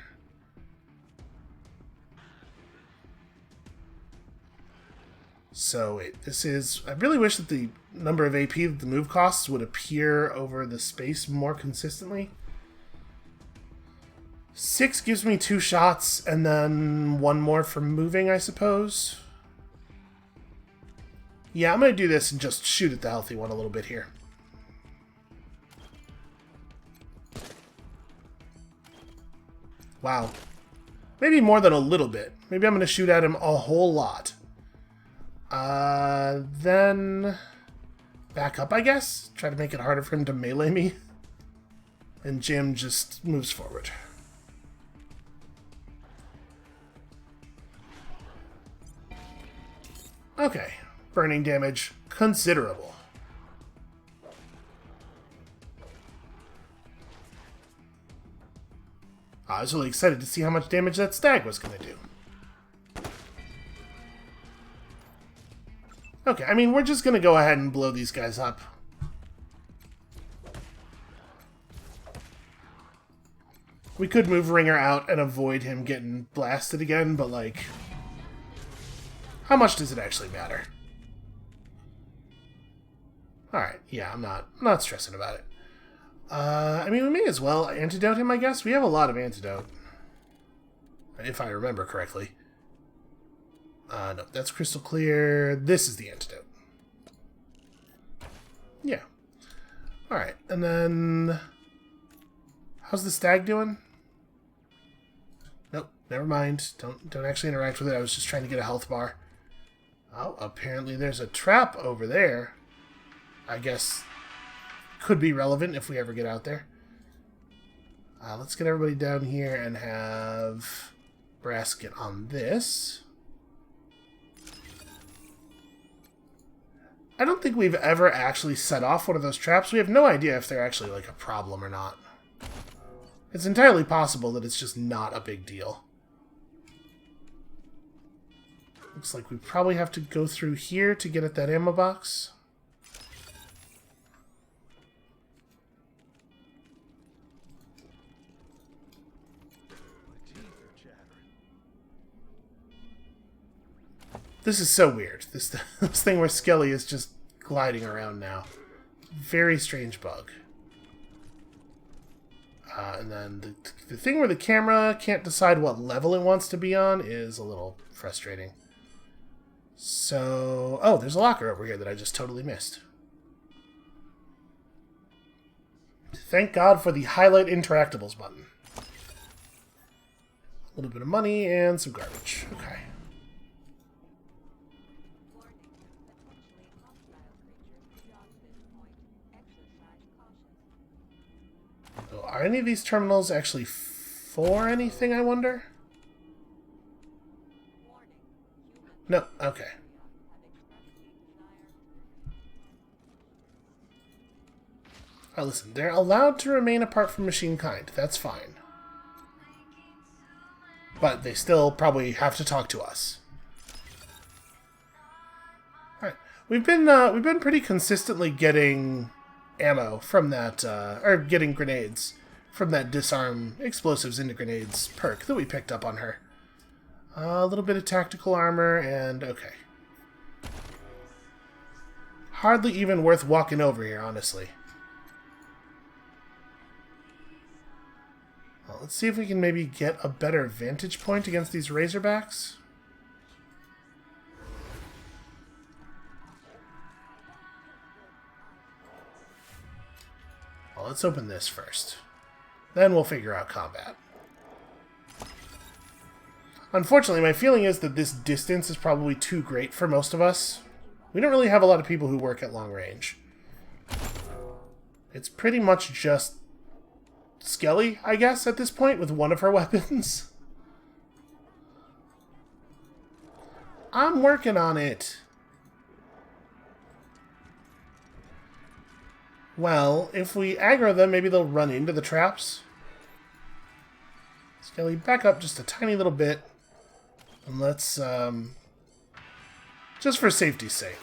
So, wait, this is... I really wish that the number of AP that the move costs would appear over the space more consistently. 6 gives me 2 shots, and then 1 more for moving, I suppose. Yeah, I'm going to do this and just shoot at the healthy one a little bit here. Wow. Maybe more than a little bit. Maybe I'm going to shoot at him a whole lot. Then back up, I guess. Try to make it harder for him to melee me. And Jim just moves forward. Okay. Burning damage considerable. I was really excited to see how much damage that stag was going to do. Okay, I mean, we're just going to go ahead and blow these guys up. We could move Ringer out and avoid him getting blasted again, but, like, how much does it actually matter? Alright, yeah, I'm not stressing about it. I mean, we may as well antidote him, I guess. We have a lot of antidote. If I remember correctly. No, that's crystal clear. This is the antidote. Yeah. Alright, and then... How's the stag doing? Nope, never mind. Don't actually interact with it. I was just trying to get a health bar. Oh, apparently there's a trap over there. I guess could be relevant if we ever get out there. Let's get everybody down here and have Brass get on this. I don't think we've ever actually set off one of those traps. We have no idea if they're actually, like, a problem or not. It's entirely possible that it's just not a big deal. Looks like we probably have to go through here to get at that ammo box. This is so weird. This thing where Skelly is just gliding around now. Very strange bug. And then the thing where the camera can't decide what level it wants to be on is a little frustrating. So... oh, there's a locker over here that I just totally missed. Thank God for the Highlight Interactables button. A little bit of money and some garbage. Okay. So are any of these terminals actually for anything, I wonder? No, okay. Oh, listen, they're allowed to remain apart from machine kind. That's fine. But they still probably have to talk to us. Alright. We've been pretty consistently getting ammo from that, or getting grenades from that disarm explosives into grenades perk that we picked up on her. A little bit of tactical armor, and okay. Hardly even worth walking over here, honestly. Well, let's see if we can maybe get a better vantage point against these Razorbacks. Well, let's open this first. Then we'll figure out combat. Unfortunately, my feeling is that this distance is probably too great for most of us. We don't really have a lot of people who work at long range. It's pretty much just Skelly, I guess, at this point, with one of her weapons. I'm working on it. Well, if we aggro them, maybe they'll run into the traps. Skelly, back up just a tiny little bit. And let's, just for safety's sake.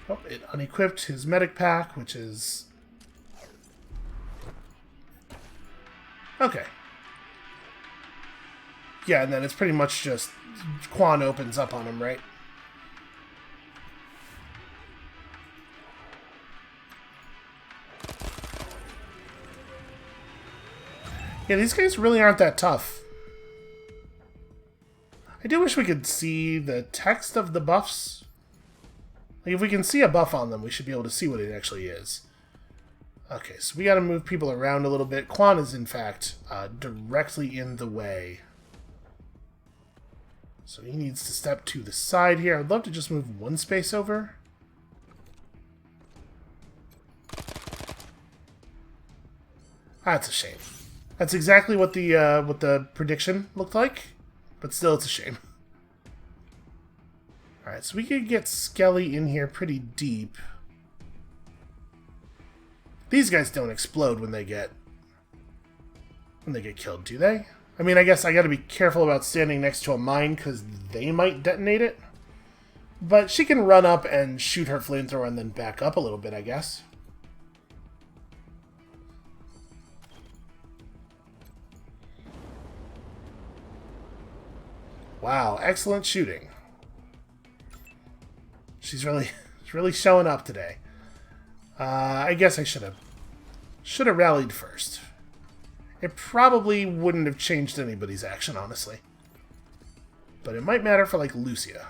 Oh, it unequipped his medic pack, which is... okay. Yeah, and then it's pretty much just Quan opens up on him, right? Yeah, these guys really aren't that tough. I do wish we could see the text of the buffs. Like, if we can see a buff on them, we should be able to see what it actually is. Okay, so we gotta move people around a little bit. Quan is, in fact, directly in the way. So he needs to step to the side here. I'd love to just move one space over. That's a shame. That's exactly what the prediction looked like, but still, it's a shame. All right, so we could get Skelly in here pretty deep. These guys don't explode when they get killed, do they? I mean, I guess I got to be careful about standing next to a mine because they might detonate it. But she can run up and shoot her flamethrower and then back up a little bit, I guess. Wow, excellent shooting. She's really showing up today. I guess I should have rallied first. It probably wouldn't have changed anybody's action, honestly. But it might matter for, like, Lucia.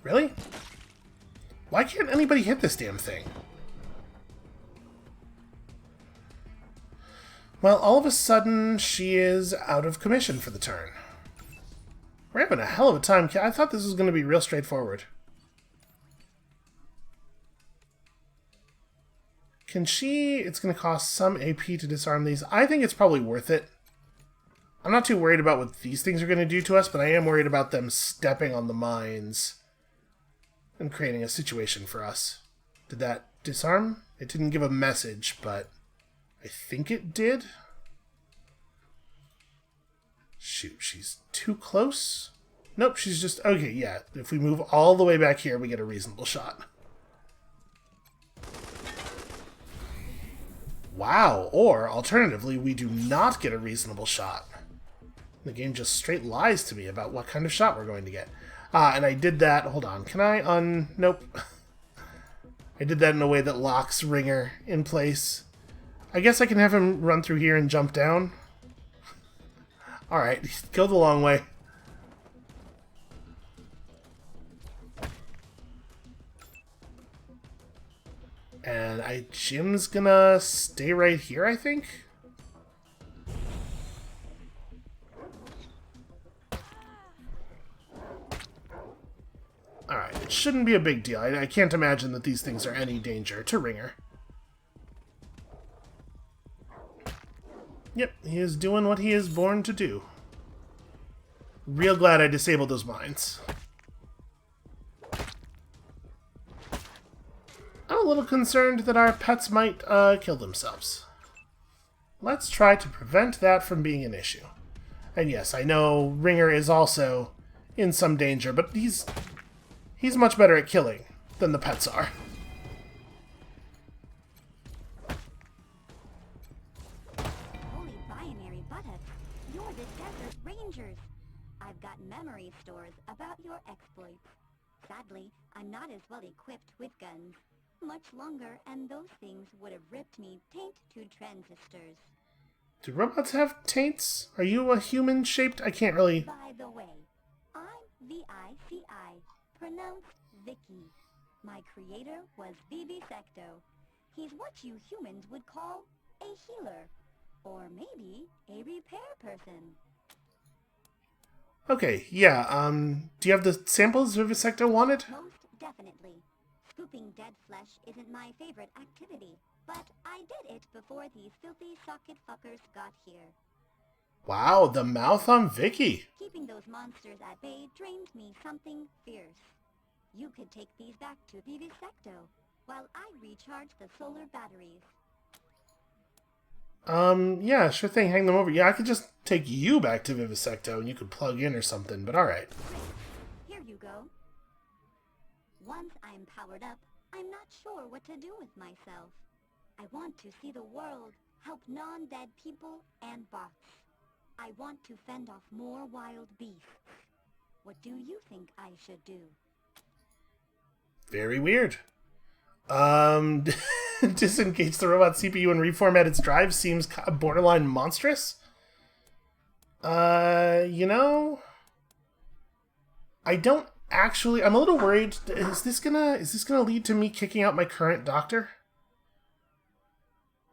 Really? Why can't anybody hit this damn thing? Well, all of a sudden, she is out of commission for the turn. We're having a hell of a time. I thought this was going to be real straightforward. Can she... it's going to cost some AP to disarm these. I think it's probably worth it. I'm not too worried about what these things are going to do to us, but I am worried about them stepping on the mines and creating a situation for us. Did that disarm? It didn't give a message, but... I think it did. Shoot, she's too close? Nope, she's just... Okay, yeah. If we move all the way back here, we get a reasonable shot. Wow, or alternatively, we do not get a reasonable shot. The game just straight lies to me about what kind of shot we're going to get. And I did that... Hold on, can I Nope. I did that in a way that locks Ringer in place. I guess I can have him run through here and jump down. Alright, go the long way. And Jim's gonna stay right here, I think? Alright, it shouldn't be a big deal. I can't imagine that these things are any danger to Ringer. Yep, he is doing what he is born to do. Real glad I disabled those mines. I'm a little concerned that our pets might kill themselves. Let's try to prevent that from being an issue. And yes, I know Ringer is also in some danger, but he's much better at killing than the pets are. Holy binary buttocks, you're the Desert Rangers. I've got memory stores about your exploits. Sadly, I'm not as well equipped with guns. Much longer, and those things would have ripped me taint to transistors. Do robots have taints? Are you a human-shaped? I can't really... By the way, I'm V-I-C-I, pronounced Vicky. My creator was Vivisecto. He's what you humans would call a healer. Or maybe a repair person. Okay, yeah, do you have the samples Vivisecto wanted? Most definitely. Scooping dead flesh isn't my favorite activity, but I did it before these filthy socket fuckers got here. Wow, the mouth on Vicky. Keeping those monsters at bay drained me something fierce. You could take these back to Vivisecto, while I recharge the solar batteries. Yeah, sure thing, hang them over. Yeah, I could just take you back to Vivisecto and you could plug in or something, but alright. Here you go. Once I'm powered up, I'm not sure what to do with myself. I want to see the world, help non-dead people and bots. I want to fend off more wild beasts. What do you think I should do? Very weird. Disengage the robot CPU and reformat its drive seems borderline monstrous. You know, I don't actually. I'm a little worried. Is this gonna lead to me kicking out my current doctor?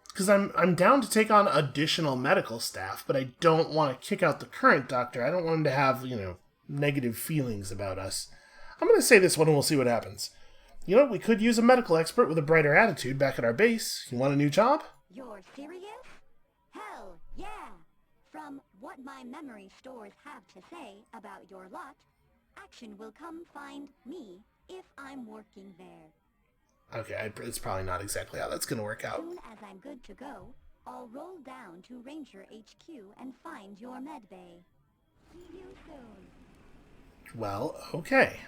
Because I'm down to take on additional medical staff, but I don't want to kick out the current doctor. I don't want him to have, negative feelings about us. I'm gonna say this one and we'll see what happens. You know, we could use a medical expert with a brighter attitude back at our base. You want a new job? You're serious? Hell, yeah! From what my memory stores have to say about your lot, action will come find me if I'm working there. Okay, it's probably not exactly how that's going to work out. Soon as I'm good to go, I'll roll down to Ranger HQ and find your medbay. See you soon. Well, okay.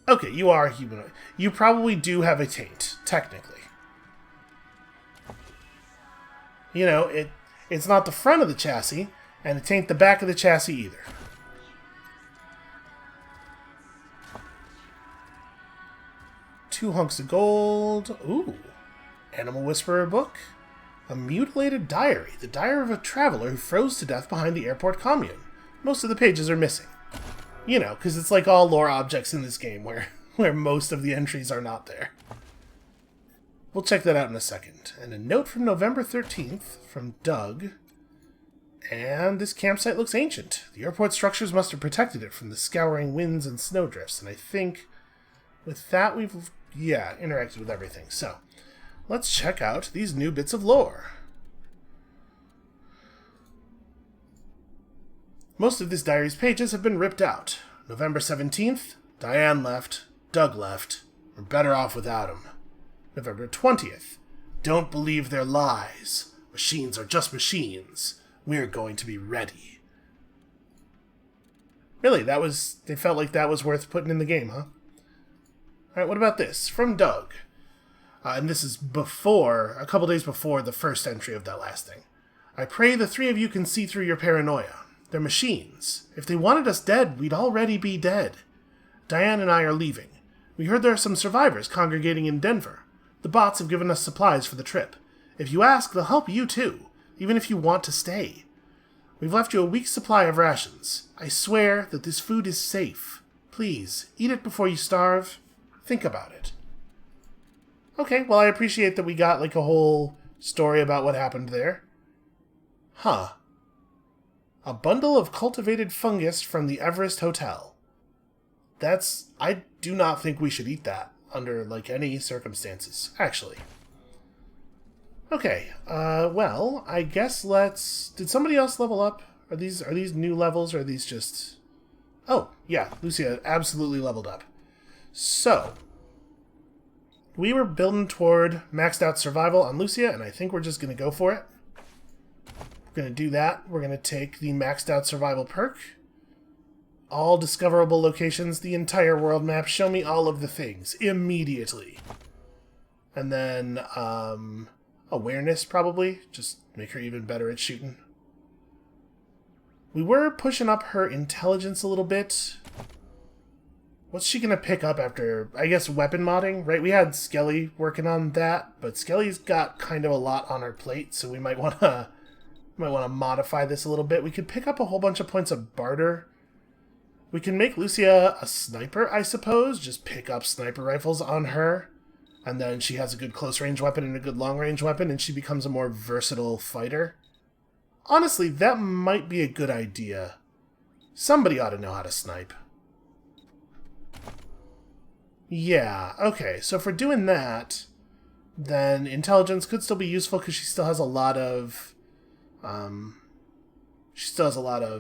Okay, you are humanoid. You probably do have a taint, technically. You know, it's not the front of the chassis, and it ain't the back of the chassis either. Two hunks of gold. Ooh. Animal Whisperer book. A mutilated diary. The diary of a traveler who froze to death behind the airport commune. Most of the pages are missing. You know, because it's like all lore objects in this game where most of the entries are not there. We'll check that out in a second. And a note from November 13th from Doug. And this campsite looks ancient. The airport structures must have protected it from the scouring winds and snowdrifts. And I think with that we've, interacted with everything. So, let's check out these new bits of lore. Most of this diary's pages have been ripped out. November 17th, Diane left, Doug left. We're better off without him. November 20th, Don't believe their lies. Machines are just machines. We're going to be ready. Really, they felt like that was worth putting in the game, huh? Alright, what about this? From Doug. And this is a couple days before the first entry of that last thing. I pray the three of you can see through your paranoia. They're machines. If they wanted us dead, we'd already be dead. Diane and I are leaving. We heard there are some survivors congregating in Denver. The bots have given us supplies for the trip. If you ask, they'll help you too, even if you want to stay. We've left you a week's supply of rations. I swear that this food is safe. Please, eat it before you starve. Think about it. Okay, well, I appreciate that we got, like, a whole story about what happened there. Huh. A bundle of cultivated fungus from the Everest Hotel. I do not think we should eat that under, like, any circumstances, actually. Okay, well, I guess did somebody else level up? Are these new levels, or are these just... Oh, yeah, Lucia absolutely leveled up. So, we were building toward maxed out survival on Lucia, and I think we're just going to go for it. We're going to do that. We're going to take the maxed out survival perk. All discoverable locations, the entire world map. Show me all of the things immediately. And then, awareness, probably. Just make her even better at shooting. We were pushing up her intelligence a little bit. What's she gonna pick up after, I guess, weapon modding, right? We had Skelly working on that, but Skelly's got kind of a lot on her plate, so we might wanna modify this a little bit. We could pick up a whole bunch of points of barter. We can make Lucia a sniper, I suppose. Just pick up sniper rifles on her. And then she has a good close-range weapon and a good long-range weapon, and she becomes a more versatile fighter. Honestly, that might be a good idea. Somebody ought to know how to snipe. Yeah, okay, so if we're doing that, then intelligence could still be useful because she still has a lot of...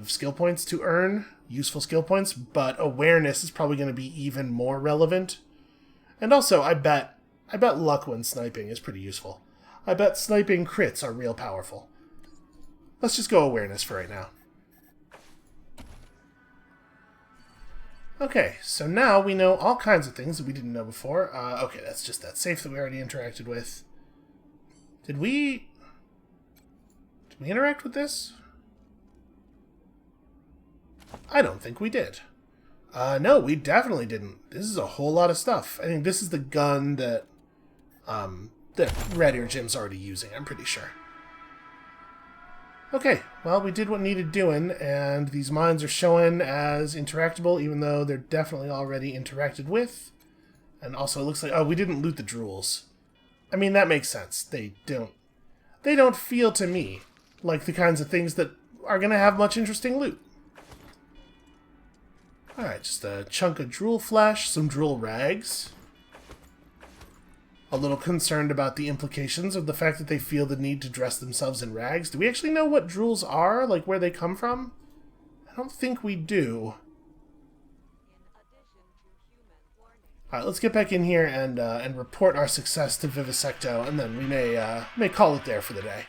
skill points to earn, useful skill points, but awareness is probably going to be even more relevant. And also, I bet luck when sniping is pretty useful. I bet sniping crits are real powerful. Let's just go awareness for right now. Okay, so now we know all kinds of things that we didn't know before. Okay, that's just that safe that we already interacted with. Did we interact with this? I don't think we did. No, we definitely didn't. This is a whole lot of stuff. I think this is the gun that Red Ear Jim's already using, I'm pretty sure. Okay, well, we did what needed doing, and these mines are showing as interactable, even though they're definitely already interacted with. And also, it looks like... Oh, we didn't loot the drools. I mean, that makes sense. They don't feel to me like the kinds of things that are going to have much interesting loot. Alright, just a chunk of drool flesh, some drool rags. A little concerned about the implications of the fact that they feel the need to dress themselves in rags. Do we actually know what drools are? Like, where they come from? I don't think we do. Alright, let's get back in here and report our success to Vivisecto, and then we may call it there for the day.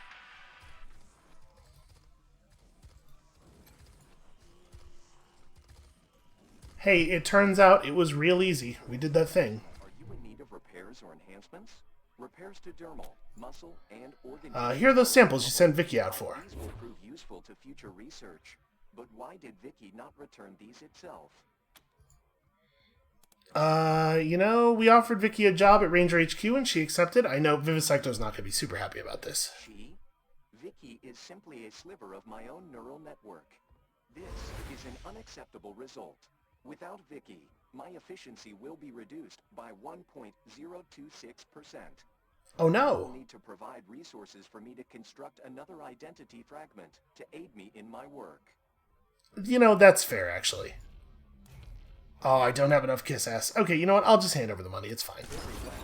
Hey, it turns out it was real easy. We did that thing. Are you in need of repairs or enhancements? Repairs to dermal, muscle, and organ... Here are those samples you sent Vicky out for. These will prove useful to future research. But why did Vicky not return these itself? You know, we offered Vicky a job at Ranger HQ and she accepted. I know Vivisecto's not going to be super happy about this. She? Vicky is simply a sliver of my own neural network. This is an unacceptable result. Without Vicky, my efficiency will be reduced by 1.026%. Oh no! I will need to provide resources for me to construct another identity fragment to aid me in my work. You know, that's fair, actually. Oh, I don't have enough kiss ass. Okay, you know what? I'll just hand over the money. It's fine. Very well.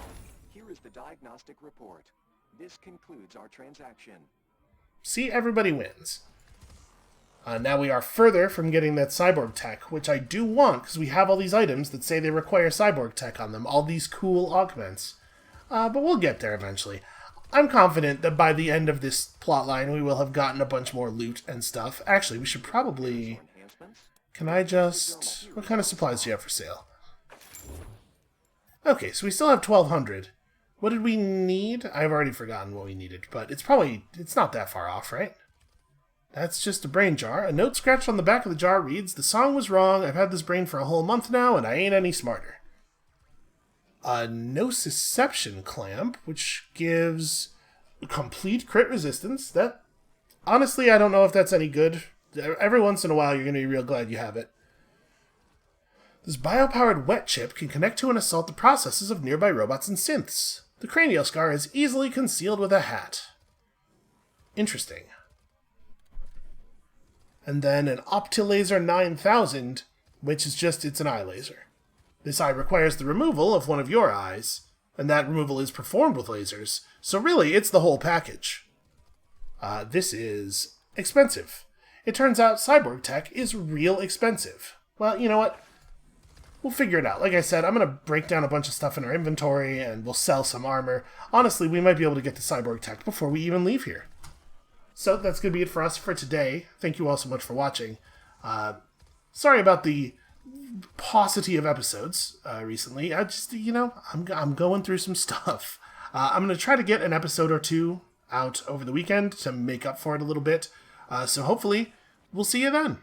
Here is the diagnostic report. This concludes our transaction. See, everybody wins. Now we are further from getting that cyborg tech, which I do want, because we have all these items that say they require cyborg tech on them. All these cool augments. But we'll get there eventually. I'm confident that by the end of this plotline, we will have gotten a bunch more loot and stuff. Actually, we should probably... Can I just... What kind of supplies do you have for sale? Okay, so we still have 1,200. What did we need? I've already forgotten what we needed, but it's probably... It's not that far off, right? That's just a brain jar. A note scratched on the back of the jar reads, "The song was wrong. I've had this brain for a whole month now, and I ain't any smarter." A nociception clamp, which gives complete crit resistance. That, honestly, I don't know if that's any good. Every once in a while, you're going to be real glad you have it. This biopowered wet chip can connect to and assault the processes of nearby robots and synths. The cranial scar is easily concealed with a hat. Interesting. And then an Optilaser 9000, which is just, it's an eye laser. This eye requires the removal of one of your eyes, and that removal is performed with lasers, so really, it's the whole package. This is expensive. It turns out cyborg tech is real expensive. Well, you know what? We'll figure it out. Like I said, I'm going to break down a bunch of stuff in our inventory, and we'll sell some armor. Honestly, we might be able to get to cyborg tech before we even leave here. So that's going to be it for us for today. Thank you all so much for watching. Sorry about the paucity of episodes recently. I just, I'm going through some stuff. I'm going to try to get an episode or two out over the weekend to make up for it a little bit. So hopefully, we'll see you then.